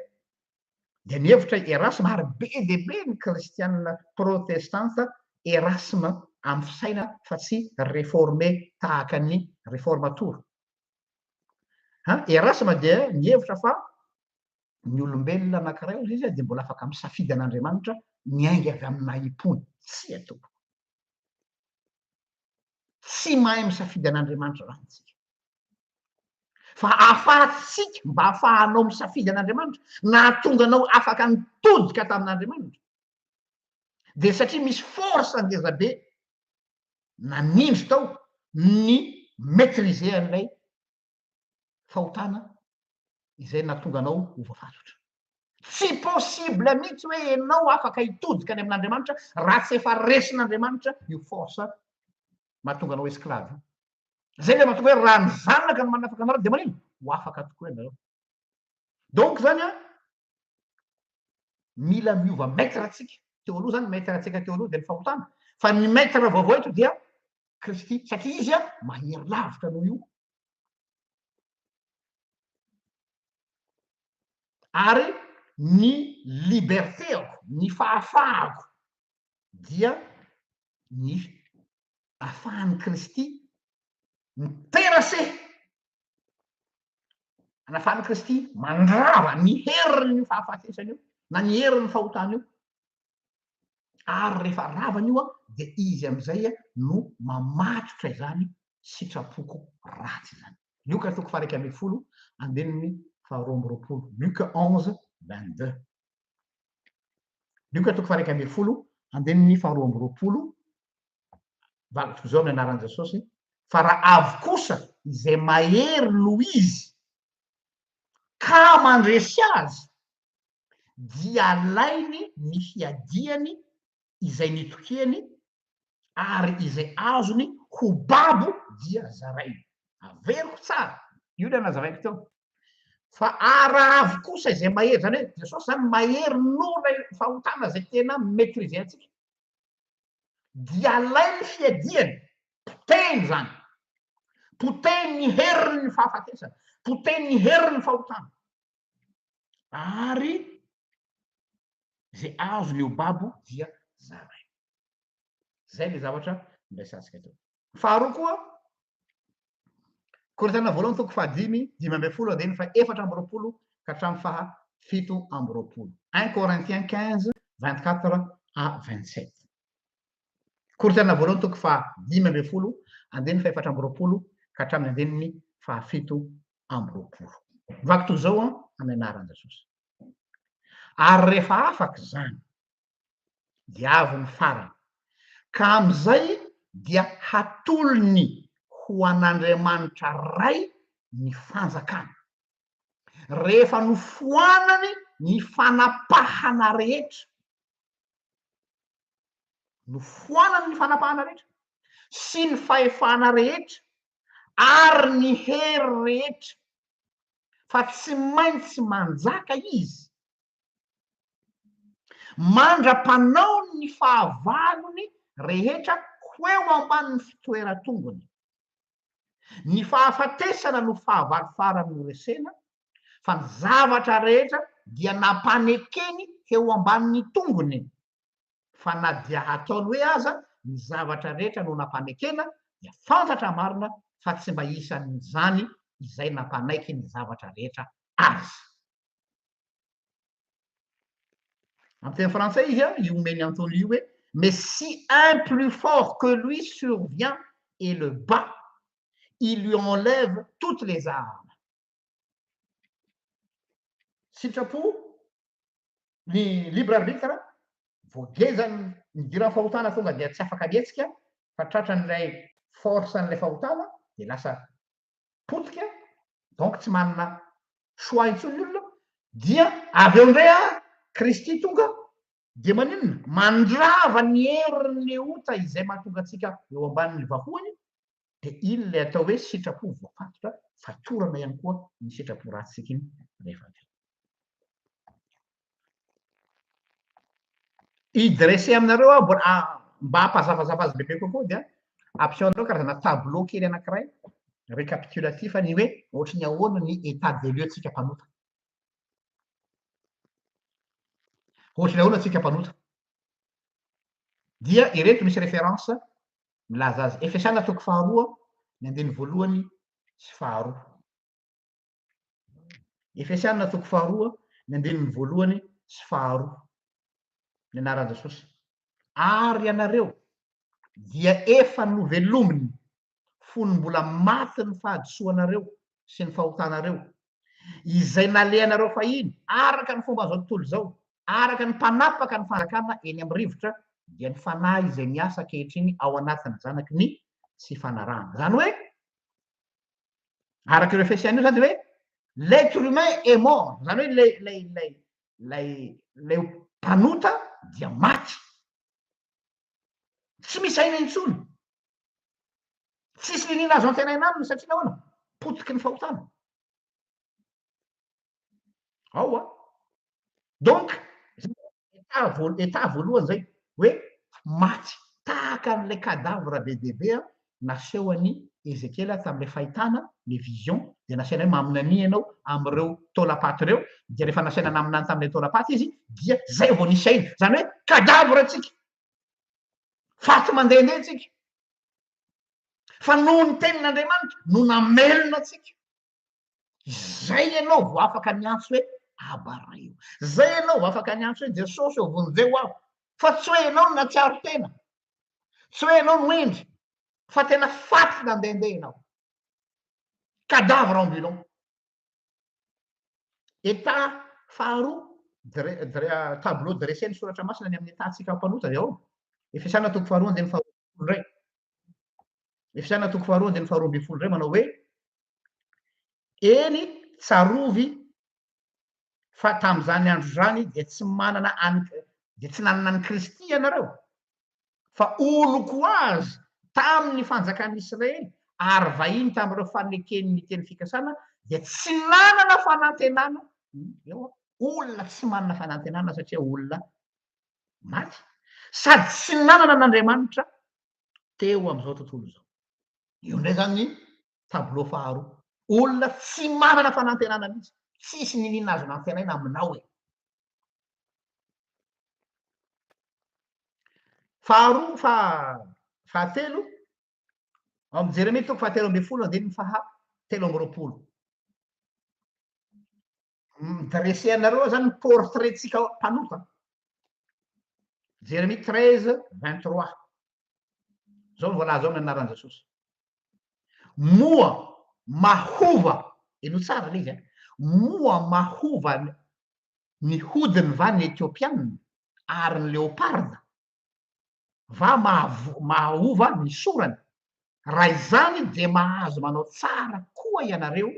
Dia nihevitra Erasme ary be dia be ny kristianina protestanta Erasme amin'ny fisaina fa tsy réformé tahaka ny réformatora. Erasme dia nihevitra fa ny olombelona anankiray ozy izy dia mbola afaka misafidy an'Andriamanitra miainga avy amina ipony. Tsy atoko. Tsy mahay misafidy an'Andriamanitra raha antsika. Fa ahafahantsika mba ahafahanao misafidy an'Andriamanitra nahatonga anao afaka nitodika tamin'Andriamanitra. Dia satria misy force ngeza be nanindry tao ny maîtriser an'ilay fahotana izay nahatonga anao ho voafatotra. Tsy possible mihitsy hoe ianao afaka hitodika any amin'Andriamanitra raha tsy efa resin'Andriamanitra io force mahatonga anao esclave. Zay le mahatonga hoe raha ny zanaka no manafaka anareo dia manino ho afaka tokoa ianareo. Donc zany mila miova maître atsika teo aloha zany maître atsika teo aloha dia ny fahotana. Fa ny maître vaovao eto dia Kristy satria izy mahery lavitra noho io. Ary ny libertéako, ny fahafahako dia ny ahafahan'i Kristy miterase anafahan'i Kristy mandrava ny heriny ny fahafatesany io na ny heriny fahotana io. Ary rehefa ravany io dia izy amin'izay no mamatotra izany sitrapoko ratsy izany. Luka 12 andininy 12. Luka 11:22. Luka 12 andininy 12. Valotro zao ny anaran'i Jesosy. Fa raha avy kosa izay mahery noho izy ka mandresy azy dia alainy ny fiadiany izay nitokeny ary izay azony ho babo dia zarainy. Averiko tsara. Io le nazavaiko teo. Fa raha avy kosa izay mahery zany hoe Jesosy zany mahery noho lay fahotana zay tena maîtriser antsika. Dia alainy fiadiany, poteny zany. Poteny ny heriny ny fahafatesana, poteny ny heriny ny fahotana. Ary zay azony ho babo dia zarainy. Zay le zavatra ndraisantsika teo. Faharoa koa Korintiana voalohany 5:5-10 andininy 4:20 ka hatramin'ny 7:20. 1 Corinthiens 15:24-27. Korintiana voalohany 5:10 andininy 4:20 ka hatramin'ny andininy 7:20. Vaky toy zao amin'ny anaran'i Jesosy. Ary rehefa afaka zany dia avy ny farany. Ka amin'izay dia hatolony ho an'Andriamanitra ray ny fanjakana. Rehefa nofoanany ny fanapahana rehetra. Nofoanany ny fanapahana rehetra sy ny fahefana rehetra ary ny hery rehetra. Fa tsy maintsy manjaka izy. Mandra-panao ny fahavalony rehetra ho eo ambanin'ny fitoeran-tongony. Ny fahafatesana no fahavalo farany no resena, fa ny zavatra rehetra dia nampanekeny eo ambanin'ny tongony. Fa na dia ataony hoe aza ny zavatra rehetra no nampanekena dia fantatra marina fa tsy mba isan'izany izay nampanaiky ny zavatra rehetra azy. Amin'ny teny frantsay izy io omeny antony io hoe mais si un plus fort que lui survient et le bat, il lui enlève toutes les armes. Sitrapo ny libre arbitre voagezany nidiran'ny fahotana tonga dia tsy afaka mietsika fa tratran'ilay force an'ilay fahotana dia lasa potika. Donc tsy manana choix intsony olona dia avy eo indray Kristy tonga dia maninona mandrava ny heriny ota izay mahatonga antsika eo ambanin'ny vahoany dia iny le atao hoe sitrapo voafatotra fatorana ihany koa ny sitrapo ratsika iny rehefa avy. Idressé aminareo mba hampazavazava azy bebe kokoa dia ampisehoanareo karazana tableau kely anankiray récapitulatif ny hoe ohatry ny ahoana ny état de lieu tsika mpanota ohatry ny ahoana tsika mpanota dia ireto misy référence milaza azy efesiana toko faharoa ny andiny voalohany sy faharoa efesiana toko faharoa ny andininy voalohany sy faharoa ny anaran Jesosy ary ianareo dia efa novelominy fony mbola maty ny fahadisoanareo sy ny fahotanareo izay nalehanareo fahiny araka ny fomba zao tontolo zao araka ny mpanapaka ny fanjakana eny amin'ny rivotra dia ny fanahy izay miasa ankehitriny ao anatiny zanaky ny tsy fanarahana zany hoe araka ireo efesiana io zany hoe l'être humain est mort zany hoe lay mpanota dia maty tsy misy aina intsony tsisy ninina azo antenaina aminy satria nahoana potiky ny fahotana ao a donc état voalohany zay hoe maty tahaka an'ilay cadavre be debe naseho any Ezekela tam'ilay fahitana ny vision de nasaina hoe maminany ianao am'ireo taolapaty reo dia rehefa nasaina naminany tam'ilay taolapaty izy dia zay vao nisy aina zany hoe cadavre tsika faty mandehandeha tsika fa noho ny tenin'Andriamanitra no namelona tsika zay ianao vo afaka miantso hoe abarahio zay ianao vo afaka miantso hoe Jesosy o vonjeo aho fa tsy hoe ianao no natsiaro tena tsy hoe ianao no endry fa tena faty nandehandeha ianao cadavre ambulant état faharoa tableau dressé ny soratra masina ny amin'ny étatsika mpanota zay ao efesiana toko faharoa andiny faharoa ray efesiana toko faharoa andiny faharoa amby folo ray manao hoe eny tsarovy fa tam'izany andro zany de tsy manana de tsy nanana ny Kristy ianareo fa oloko azy tamin'ny fanjakan'ny Israely ary vahiny tamin'ireo fanekeny ny teny fikasana de tsy nanana fanantenana eo olona tsy manana fanantenana satria olona maty sady tsy nanana an'Andriamanitra teo am'izao tontolo zao io ndray zany ny tableau faharoa olona tsy manana fanantenana mihitsy tsisy ninina azo nantenaina aminao e faharoa fahatelo amy Jeremia toko fahatelo amby folo andiny fahatelo amby roapolo dressé anareo zany portrait tsika mpanota Jérémie 13:23 zao ny voalaza ao ny anaran Jesosy moa mahova eno tsara le izy moa mahova ny hodiny va ny Etiopianina ary ny léoparda va mahova ny sorany raha izany de mahazo manao tsara koa ianareo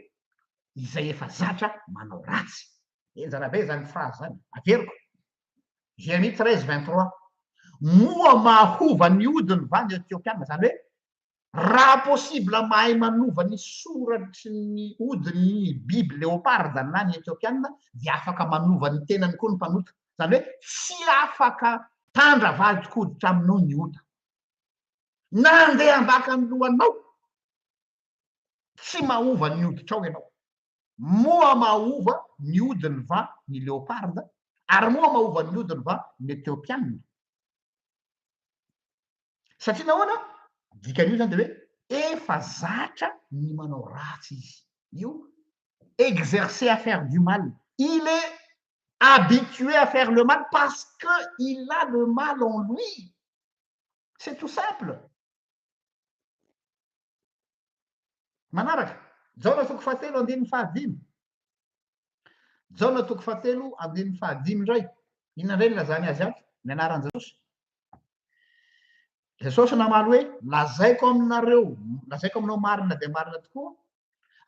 izay efa zatra manao ratsy enjarabe zany phrase zany averiko Jérémie 13:23 moa mahova ny hodiny va ny Etiopianina zany hoe raha possible mahay manova ny soratry ny hodiny ny biby léoparda na ny Etiopianina de afaka manova ny tenany koa ny mpanota zany hoe tsy afaka tandra vadikoditra aminao ny ota nandeha ambaka ny lohanao tsy mahova ny hoditrao ianao moa mahova ny hodiny va ny léoparda ary moa mahova ny hodiny va ny Etiopianina satria nahoana dikan'io zany de hoe efa zatra ny manao ratsy izy io exercer à faire du mal il est habitué à faire le mal parce que il a le mal en lui c'est tout simple manaraka jaona toko fahatelo andiny fahadimy jaona toko fahatelo andiny fahadimy ndray inona ndray nylazany azy ato ny anaran Jesosy Jesosy namaly hoe lazaiko aminao marina de marina tokoa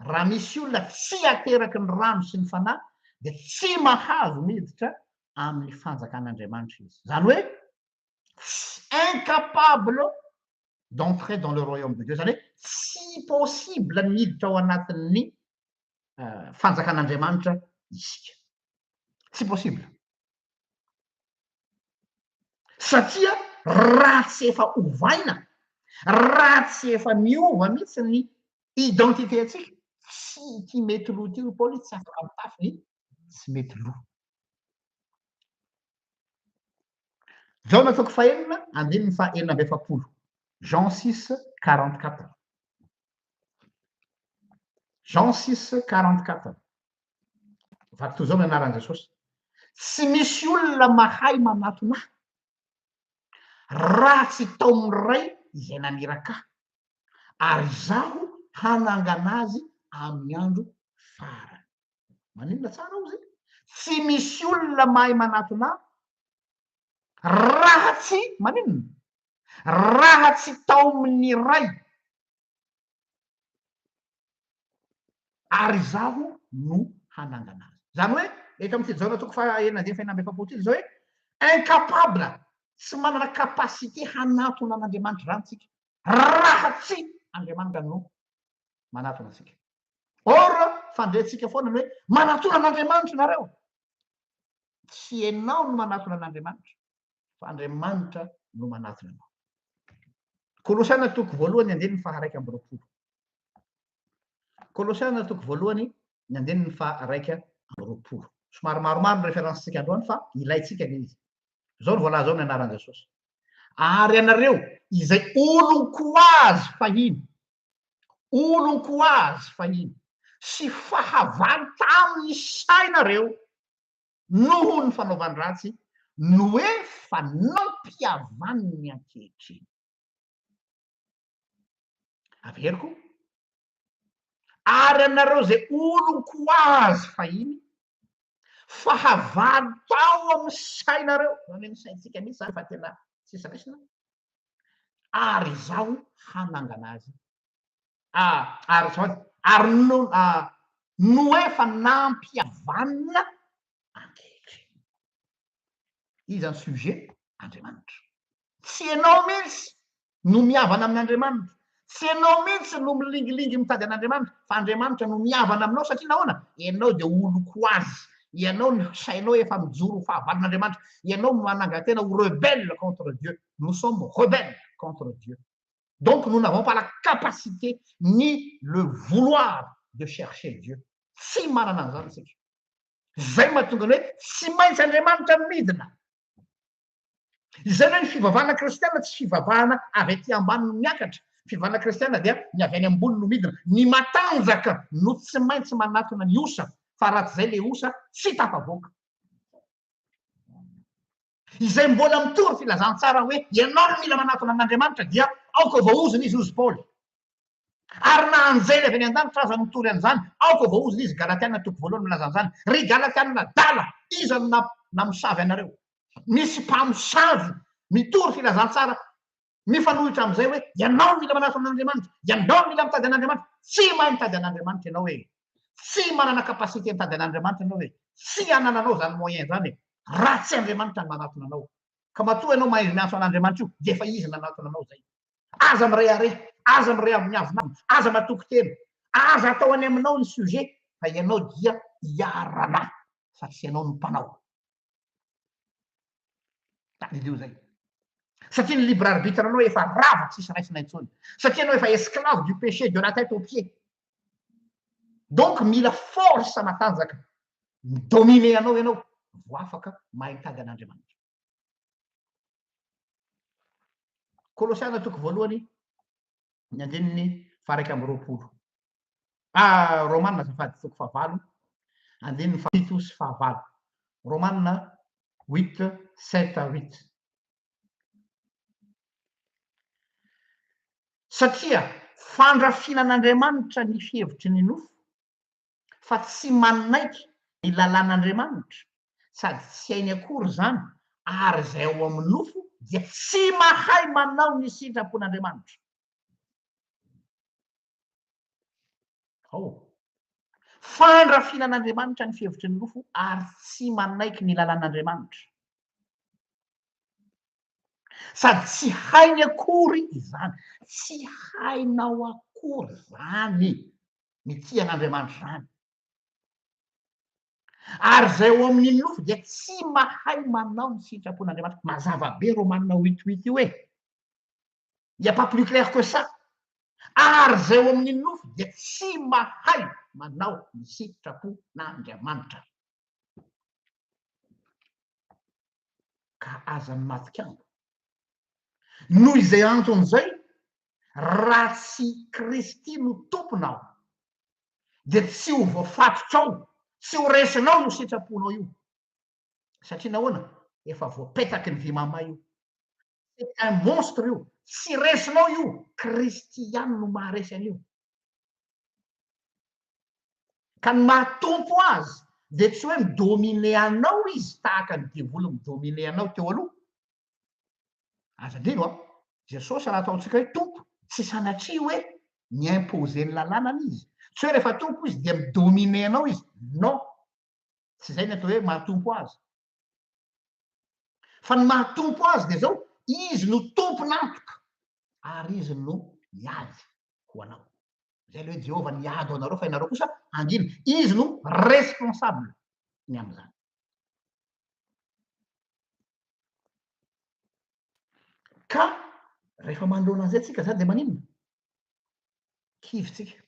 raha misy olona tsy ateraky ny rano sy ny fanahy de tsy mahazo miditra amin'ny fanjakan'Andriamanitra izy zany hoe incapable d'entrer dans le royaume de Dieu zany hoe tsy possible miditra ao anatin'ny fanjakan'Andriamanitra isika tsy possible satria raha tsy efa ovaina raha tsy efa miova mihitsy ny identité atsika tsy mety loha ty paoly tsy afaka mitafy tsy mety loha zao nataoko fahenina andininy fa enina amby efapolo Jean 6:44 Jean 6:44 vaky toy zao ny anaran'i Jesosy tsy misy olona mahay manatona raha tsy tao miray izay naniraka ary zaho hanangana azy amin'ny andro farany maninona tsara ao zay tsy misy olona mahay manatona raha tsy maninona raha tsy tao amin'ny ray ary zaho no hanangana azy zany hoe eto am'ty zao natoko fa enina de faenina amby efapolo ty zao hoe incapable tsy manana kapasité hanatona an'andriamanitra zany tsika raha tsy andriamanitra no manatona atsika or fandreatsika foana ny hoe manatona an'andriamanitra nareo tsy ianao no manatona an'andriamanitra fa andriamanitra no manatona anao kolosiana toko voalohany andeniny fa raiky amby roapolo kolosiana toko voalohany ny andeniny fa raiky amby roapolo somary maromaro ny référencentsika androany fa ilaitsika le izy zao ny voalaza zao ny anaran'i Jesosy ary anareo izay olonko azy fahiny olonko azy fahiny sy fahavalo tamin'ny sainareo noho ny fanaovany ratsy no efa nampiavaniny ankehitriny averiko ary anareo zay olonko azy fahiny fahavalo tao amin'ny sainareo zany ny saintsika misy zany fa tena tsisy raisina ary zaho hanangana azy ary no efa nampiavanina ankehitriny izany sujet andriamanitra tsy ianao mihitsy no miavana amin'andriamanitra tsy ianao mihitsy no milingilingy mitady an'andriamanitra fa andriamanitra no miavana aminao satria nahoana ianao de oloko azy ianao ny sainao efa mijoro fahavalon'andriamanitra ianao manangatena ho rebelle contre Dieu nous sommes rebelles contre Dieu donc nous n'avons pas la capacité ni le vouloir de chercher Dieu tsy manana an'izany sika zay mahatonga ny hoe tsy maintsy andriamanitra midina izay hoe ny fivavahana kristiana tsy fivavahana avy aty ambany no miakatra fivavahana kristiana dia ny avy any ambony no midina ny matanjaka no tsy maintsy manatona ny osa fa raha tsy zay le osa tsy tafavoaka izay mbola mitory filazantsara hoe ianao no mila manatona an'andriamanitra dia aoko vaoziny izy ozy Paoly ary na anjely avy any an-danitra aza mitory an'izany aoko vaoziny izy galatiana toko voalohany milazan'izany ry galatiana dala iza na misavy anareo misy mpamosavy mitory filazantsara mifanohitra am'izay hoe ianao mila manatona an'andriamanitra ianao mila mitady an'andriamanitra tsy mahay mitady an'andriamanitra ianao hoe tsy manana kapasité mitady an'andriamanitra ianao hoe tsy anananao zany moyen zany raha tsy andriamanitra ny manatona anao ka matoa ianao mahay miantso an'andriamanitra io de efa izy nanatona anao zay aza miray are aza miray amin'ny avinavina aza matoko telo aza atao any aminao ny sujet fa ianao dia iarana satria ianao ny mpanao io zay satria ny libre arbitre anao efa rava tsisy raisina intsony satria anao efa esclave du péché de la tête au pied donc mila force matanjaka midomine anao ianao vo afaka mahay mitady an'andriamanitra kolosiana toko voalohany ny andininy fa raiky amby roapolo romanina zafady toko fahavalo andininy fafito sy fahavalo romanina 8:7-8 satria fandrafinan'andriamanitra ny hevitry ny nofo fa tsy manaiky ny lalàn'andriamanitra sady tsy hainy akory zany ary zay ao amin'ny nofo dia tsy mahay manao ny sitrapon'andriamanitra fandrafinan'andriamanitra ny fihevitry ny nofo ary tsy manaiky ny lalàn'andriamanitra sady tsy hainy akory izany tsy hainao akory zany mity an'andriamanitra zany ary zay ao amin'ny nofo dia tsy mahay manao ny sitrapon'andriamanitra mazava be romanina 8:8 io hoe il y a pas plus clair que ça ary zay eo amin'ny nofo dia tsy mahay manao ny sitrapo n'Andriamanitra ka aza ny matikango noho izay anton'izay raha tsy Kristy no tomponao dia tsy ho voafatotrao tsy ho resinao no sitraponao io satria nahoana efa voapetaky ny vimama io c'est un monstre io tsy resinao io Kristy ihany no maharesy an'io ka ny mahatompo azy dia tsy hoe midomine anao izy tahaka ny diavolo midomine anao teo aloha aza ndrino a Jesosy raha ataontsika hoe tompo tsy sanatria hoe miimpose ny lalànany izy tsy hoe rehefa tompo izy dia midomine anao izy non tsy zay ny atao hoe mahatompo azy fa ny mahatompo azy dia zao izy no tompon'antoka ary izy no miady ho anao zay le hoe Jehovah niady ho anareo fa ianareo kosa angina izy no responsable ny am'izany ka rehefa manoloana an'izay tsika zany dia maninona kivy tsika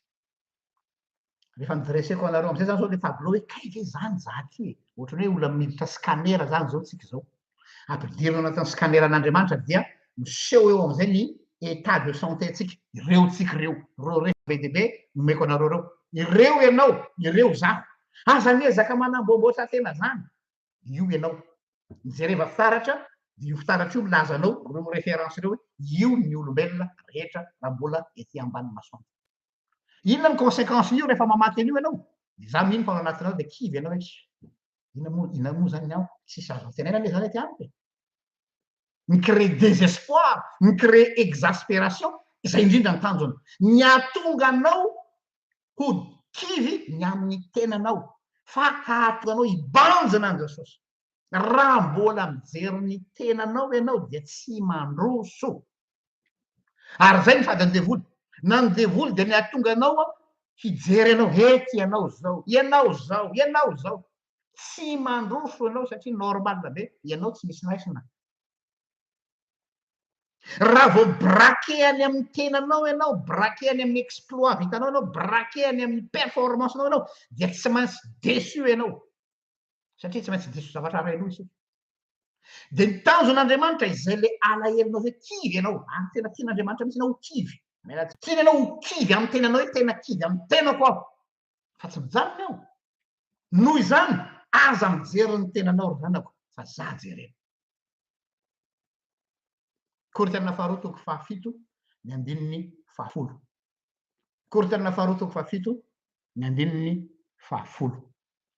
rehefa nidreseko anareo am'izay zany zao le tableau hoe kaiky hoe zany zaty e ohatrany hoe olona miditra scanera zany zao tsika zao ampidirina anatin'ny scaneran'Andriamanitra dia miseho eo am'izay ny état de santé tsika ireo tsika reo be deaibe nomeko anareo reo ireo ianao ireo zaho aza miezaka manamboamboatra tena zany io ianao mijereva fitaratra io fitaratra io milaza anao reo référence reo hoe io ny olombelona rehetra raha mbola ety ambany masoandro inona ny conséquence io rehefa mamaty an'io ianao za mino fa ao anatinao dia kivy ianao inona moa zany ao tsisy azo antenaina le zany ety amiko ny crée désespoir ny crée exaspération zay indrindra ny tanjona ny atonga anao ho kivy ny amin'ny tenanao fa hahatonga anao hibanjina any Jesosy raha mbola mijery ny tenanao ianao dia tsy mandroso ary zay ny fady ny devoly na ny devoly dia ny atonga anao a hijery anao ety ianao zao ianao zao tsy mandroso ianao satria normalna be ianao tsy misy naisina raha vao braqueny amin'ny tenanao ianao braqueny amin'ny exploit vitanao ianao braqueny amin'ny performance nao ianao dia tsy maintsy déçu ianao satria tsy maintsy diso zavatra arainao isika dia ny tanjon'Andriamanitra izay le alahelonao hoe kivy ianao ary tena tian'Andriamanitra mihitsy ianao ho kivy tiany ianao ho kivy amin'ny tenanao hoe tena kivy amin'ny tenako aho fa tsy mijanona ao noho izany aza mijery ny tenanao ry zanako fa za jerena Korintiana faharoa toko fahafito ny andininy fahafolo Korintiana faharoa toko fahafito ny andininy fahafolo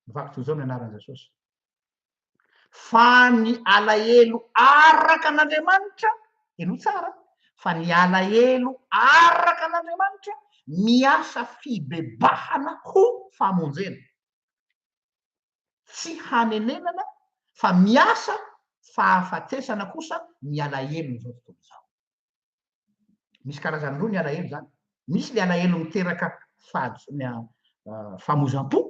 mivako toy zao ny anaran'i Jesosy fa ny alahelo araka an'Andriamanitra eno tsara fa ny alahelo araka an'Andriamanitra miasa fibebahana ho famonjena tsy hanenenana fa miasa fahafatesana kosa ny alahelo zao tontolo izao misy karazany roa ny alahelo zany misy le alahelo miteraka famozam-po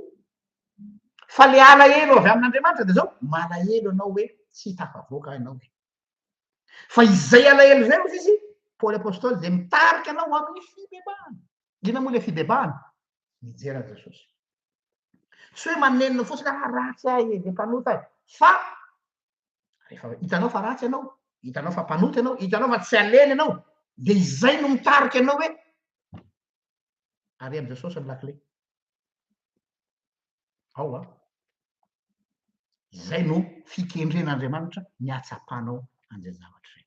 fa le alahelo avy amin'Andriamanitra dia zao malahelo ianao hoe tsy tafavoaka ianao fa izay alahelo zay ozy izy Paoly apôstôly dia mitarika anao amin'ny fibebahana ina moa le fibebahana mijery an'i Jesosy tsy hoe manenina fotsiny ratsy ahy de mpanota ahy fa rehefa hitanao fa ratsy ianao hitanao fa mpanota ianao hitanao fa tsy alena ianao dia izay no mitarika ianao hoe ary amin'i Jesosy ny lakile ao a izay no fikendren'Andriamanitra ny atsapanao an'izay zavatra zay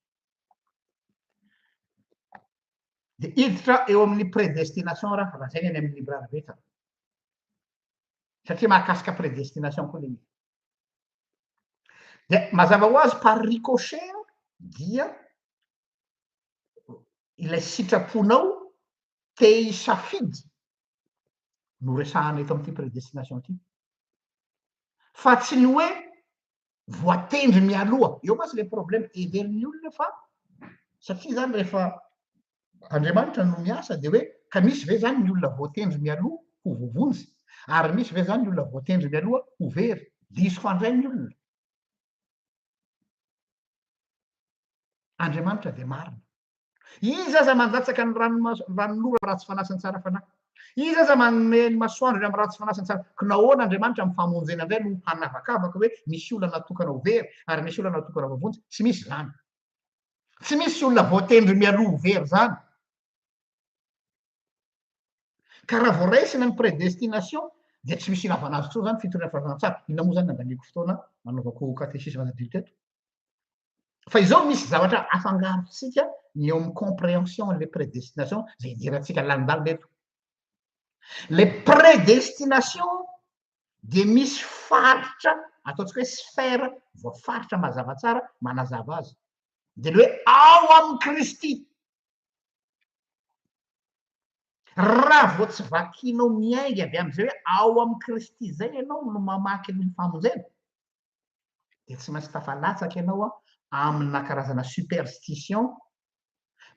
dia hiditra eo amin'ny prédestination raha zay ny any amin'ny libra rabeta satria mahakasika prédestination koa le izy dia mazava ho azy par ricochet dia ilay sitraponao te hisafidy no resahana eto amin'ity prédestination ity fa tsy ny hoe voatendry mialoha eo masy le problème heverin'ny olona fa satria zany rehefa Andriamanitra no miasa dia hoe ka misy ve zany ny olona voatendry mialoha ho vovonjy ary misy ve zany ny olona voatendry mialoha ho very diso fandray ny olona Andriamanitra dia marina Iza aza mandatsaka ny ranon'ora raha tsy fanasany tsara fanahy. Iza aza manome ny masoandro amin'ny raha tsy fanasany tsara. Ka nahoana Andriamanitra amin'ny famonjena indray no hanavakavaka hoe misy olona natokana ho very ary misy olona natokana ho vonjy. Tsy misy zany. Tsy misy olona voatendry mialoha ho very zany. Ka raha voaraisina ny prédestination dia tsy misy ilavana azy tsoa zany fitoriana fahafanana tsara. Inona moa zany nandaniko fotoana nanaovako katesisme azadio teto. Fa izao misy zavatra afangarontsika ny eo amin'ny compréhension le prédestination zay idirantsika landany eto. Le prédestination dia misy faritra ataontsika hoe sphère voafaritra mazava tsara manazava azy. Dia le hoe ao amin'ny Kristy. Raha vao tsy vakianao miainga avy amin'izay hoe ao amin'ny Kristy zay ianao no mamaky ny famonjena dia tsy maintsy tafalatsaka ianao amina karazana superstition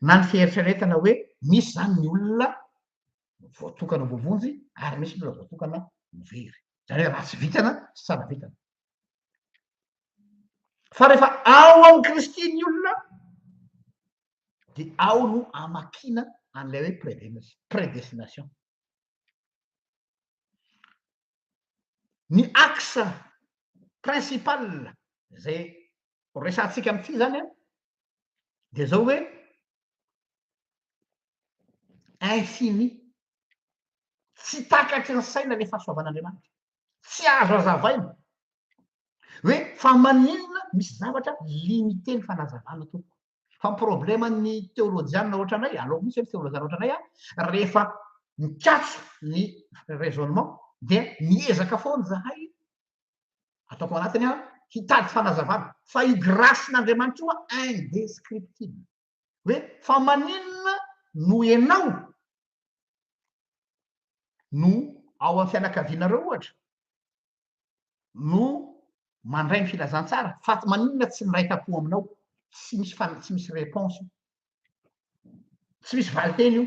na ny fieritreretana hoe misy zany ny olona voatokana voavonjy ary misy olona voatokana very. Zany hoe raha tsy vitana sy tsara vitana. Fa rehefa ao amin'ny Kristy ny olona dia ao no amakina an'ilay hoe prédestination. Ny axe principal zay resantsika amin'ity zany dia zao hoe infini. Tsy takatry ny saina le fahasoavan'Andriamanitra. Tsy azo azavaina hoe fa maninona misy zavatra limité ny fanazavana tompoko. Fa problema ny théologiana ohatranay, aloha misy hoe théologiana ohatranay rehefa mikatso ny raisonnement dia miezaka foana zahay ataoko anatiny hitady fanazavana. Fa io gracen'Andriamanitra io indescriptible. Hoe fa maninona no ianao no ao amin'ny fianakavianareo ohatra no mandray ny filazantsara fa maninona tsy miraika-po aminao. Tsy misy réponse. Tsy misy valiteny io.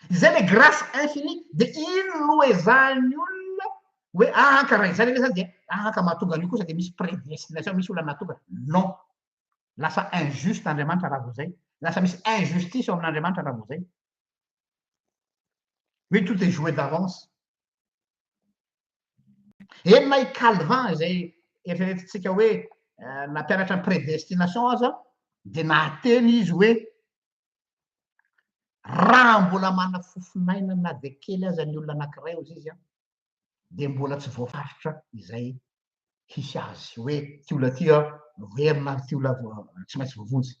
Izay le grâce infinie dia ino no ezahan'ny olona hoe ka raha izany anie zany dia ka mahatonga an'io kosa dia misy prédestination, misy olona natokana. Non. Lasa injuste Andriamanitra raha vao zay. Lasa misy injustice ao amin'Andriamanitra raha vao zay. Oui, tout est joué d'avance. Enina i Calvin izay eritreretintsika hoe nampianatra ny prédestination aza dia nahateny izy hoe raha mbola mana fofinaina na dia kely aza ny olona anankiray ozy izy dia mbola tsy voafaritra izay hisy azy hoe ty olona ty verina ty olona tsy maintsy voavonjy.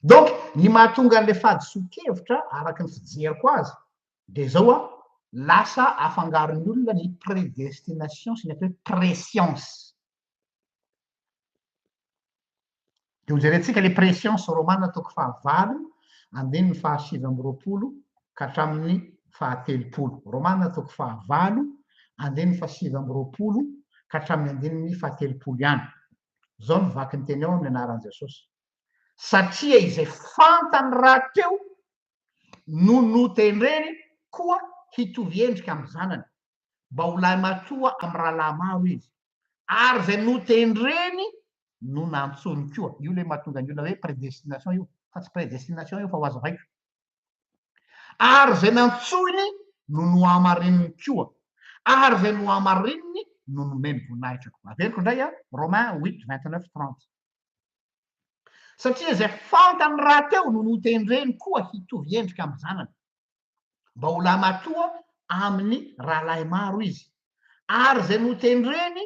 Donc ny mahatonga an'le fahadiso-kevitra araky ny fijeriko azy dia zao lasa afangaron'ny olona ny prédestination sy ny atao hoe préscience. Dia hojerentsika le préscience romana toko 9 andininy 720 ka hatramin'ny 130. Romana toko 9 andininy 720 ka hatramin'ny andininy 130 ihany. Zao no vaky ny teny eo amin'ny anaran'i Jesosy. Satria izay fantany raha teo no notendreny koa hitovy endrika amin'ny zanany mba ho lahy matoa amin'ny rahalahy maro izy. Ary zay notendreny no nantsony koa. Io le mahatonga ny olona hoe prédestination io. Fa tsy prédestination io fa ho azo vaiko. Ary zay nantsony no nohamarininy koa. Ary zay nohamarininy no nomeny voninahitra. Averiko indray Romains 8:29-30. Satria zay fantany raha teo no notendreny koa hitovy endrika amin'ny zanany mba ho lahy matoa amin'ny rahalahy maro izy. Ary zay notendreny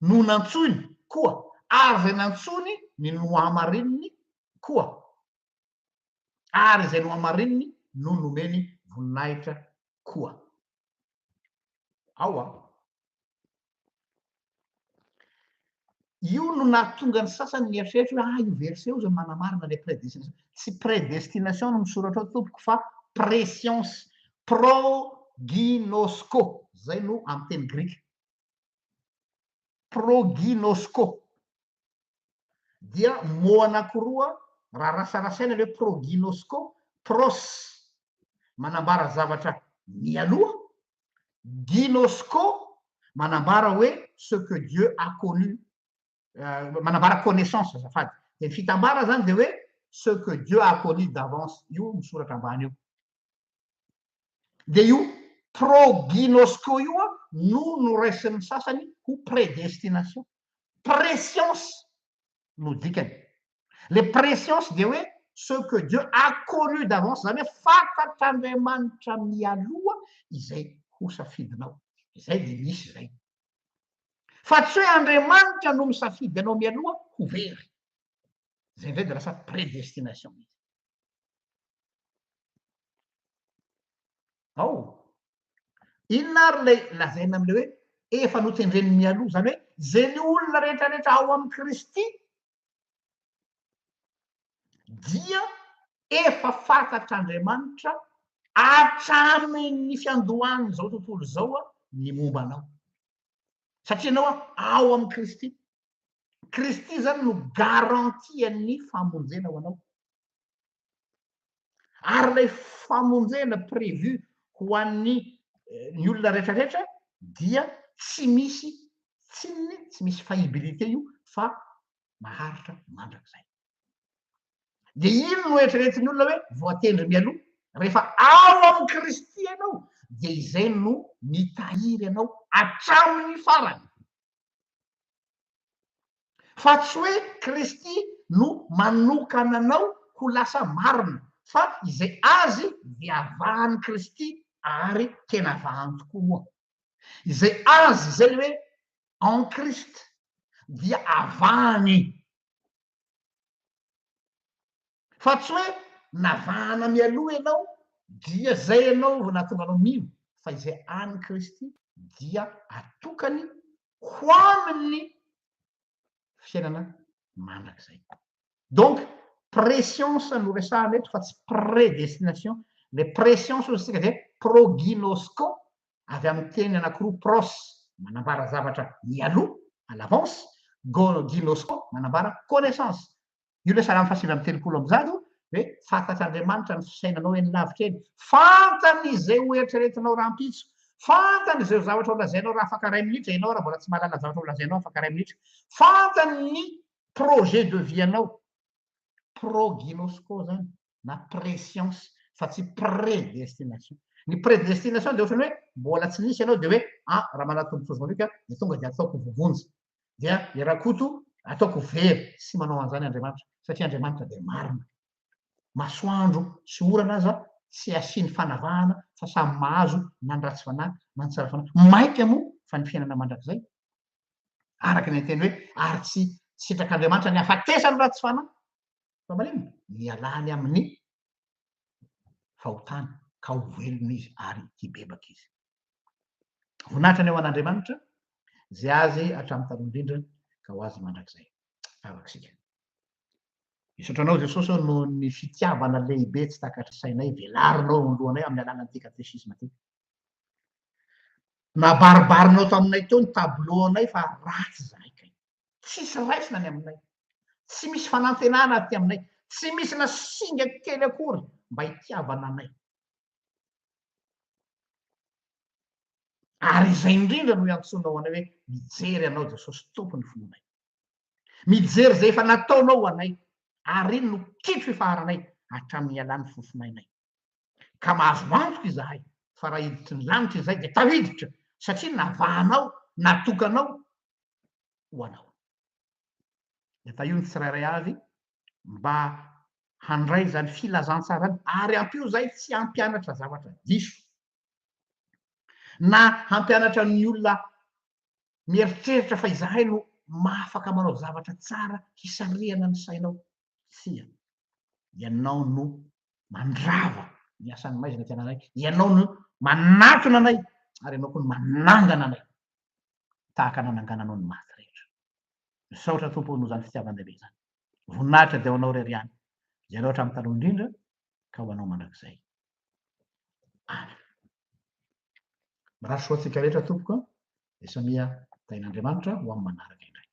no nantsony koa. Ary zay nantsony ny nohamarininy koa. Ary zay nohamarininy no nomeny voninahitra koa. Io no nahatonga ny sasany nieritreritry hoe io verset io zao manamarina le prédestination. Tsy prédestination no misoratra ao tompoko fa préscience. Proginosko. Zay no amin'ny teny grika. Proginosko. Dia mot anankiroa raha rasarasaina le proginosko. Pros manambara zavatra mialoha. Ginosko manambara hoe ce que Dieu a connu. Manambara connaissance azafady. dia ny fitambara zany dia hoe ce que Dieu a connu d'avance io misoratra ambany io dia io prognosco io a no noraisin'ny sasany ho prédestination préscience no dikany le préscience dia hoe ce que Dieu a connu d'avance zany hoe fantatr'Andriamanitra mialoha izay ho safidinao izay dia misy zay fa tsy hoe Andriamanitra no misafidy anao mialoha ho very zay ndray dia lasa prédestination izy ao inona ary lay lazaina am'le hoe efa notendreny mialoha zany hoe zay ny olona rehetrarehetra ao amin'ny Kristy dia efa fantatr'Andriamanitra hatramin'ny fiandohany zao tontolo zao a ny momba anao satria anao a ao amin'ny Kristy Kristy zany no garantian'ny famonjena ho anao ary lay famonjena prévu ho an'ny ny olona rehetrarehetra dia tsy misy tsinony tsy misy fahibilité io fa maharitra mandrakizay dia ino no eritreretin'ny olona hoe voatendry mialoha rehefa ao amin'ny Kristy ianao dia izay no mitahiry ianao hatramin'ny farany fa tsy hoe Kristy no manokana anao ho lasa marina fa izay azy dia avahan'ny Kristy ary tena avahany tokoa moa izay azy zay hoe en Christ dia avahany fa tsy hoe navahana mialoha ianao dia zay ianao vo nahatonga anao mino fa izay any Kristy dia atokany ho amin'ny fiainana mandrakizay donc préscience no resahana eto fa tsy prédestination le préscience ozy tsika dia prognosco avy amin'ny teny anankiroa pros manambara zavatra mialoha à l'avance gnosco manambara connaissance io le salamy fasivy amin'ny telopolo amby zato hoe fantatr'Andriamanitra ny fisainanao eny lavitra eny fantany izay ho eritreretinao rahampitso fantany izay zavatra ho lazainao raha afaka ray minitra ianao raha mbola tsy mahalala zavatra ho lazainao afaka ray minitra fantany ny projet de vie anao prognosco zany na préscience fa tsy prédestination ny prédestination dia ohatrany hoe mbola tsy nisy ianao dia hoe raha manatombotsozy mandrika dia tonga dia ataoko vovonjy dia irakoto ataoko very sy manao an'izany Andriamanitra satria Andriamanitra dia marina masoandro sy orana aza tsy asiany fanavahana fa samy mahazo nandratsy fanahy mantsara fanahy maika moa fa ny fiainana mandrakizay araka ny teny hoe ary tsy sitrak'Andriamanitra ny afatesany ratsy fanahy fa malemy mialany amin'ny fahotany ka ho velona izy ary hibebaka izy voninahitra ny ao an'Andriamanitra zay azy hatramin'ny taloha indrindra ka ho azy mandrakizay avakisika isotranao Jesosy ao no ny fitiavana lehibe tsy takatra sainay velarinao alohanay amin'ny alalan'ity katesisma ty nabaribarinao taminay teo ny tableau anay fa ratsy zahay kay tsisy raisina ny aminay tsy misy fanantenana ty aminay tsy misy na singa kely akory mba hitiavana anay ary izay indrindra no iantsonao anay hoe mijery anao Jesosy tompony fononay mijery zay efa nataonao anay ary iny no kitro ifaharanay hatramin'ny ialany fofonainay ka mahazo antoka izahay fa raha hiditry ny lanitra izay dia tafiditra satria navahanao natokanao ho anao efa io ny tsirairay avy mba handray zany filazantsarany ary ampio zay tsy hampianatra zavatra diso na hampianatra ny olona mieritreritra fa izahay no mahafaka manao zavatra tsara hisarihana ny sainao sia ianao no mandrava ny asan'ny maizina ty ananay ianao no manatona anay ary ianao koa no manangana anay tahaka nanangananao ny maty rehetra misaotra tompo no zany fitiavan-dehibe zany voninahitra dia ho anao rery any zay loatra amin'ny taloha indrindra ka ho anao mandrakizay mirahasoatsika rehetra tompoka dia samia tain'Andriamanitra ho amin'ny manaraka indray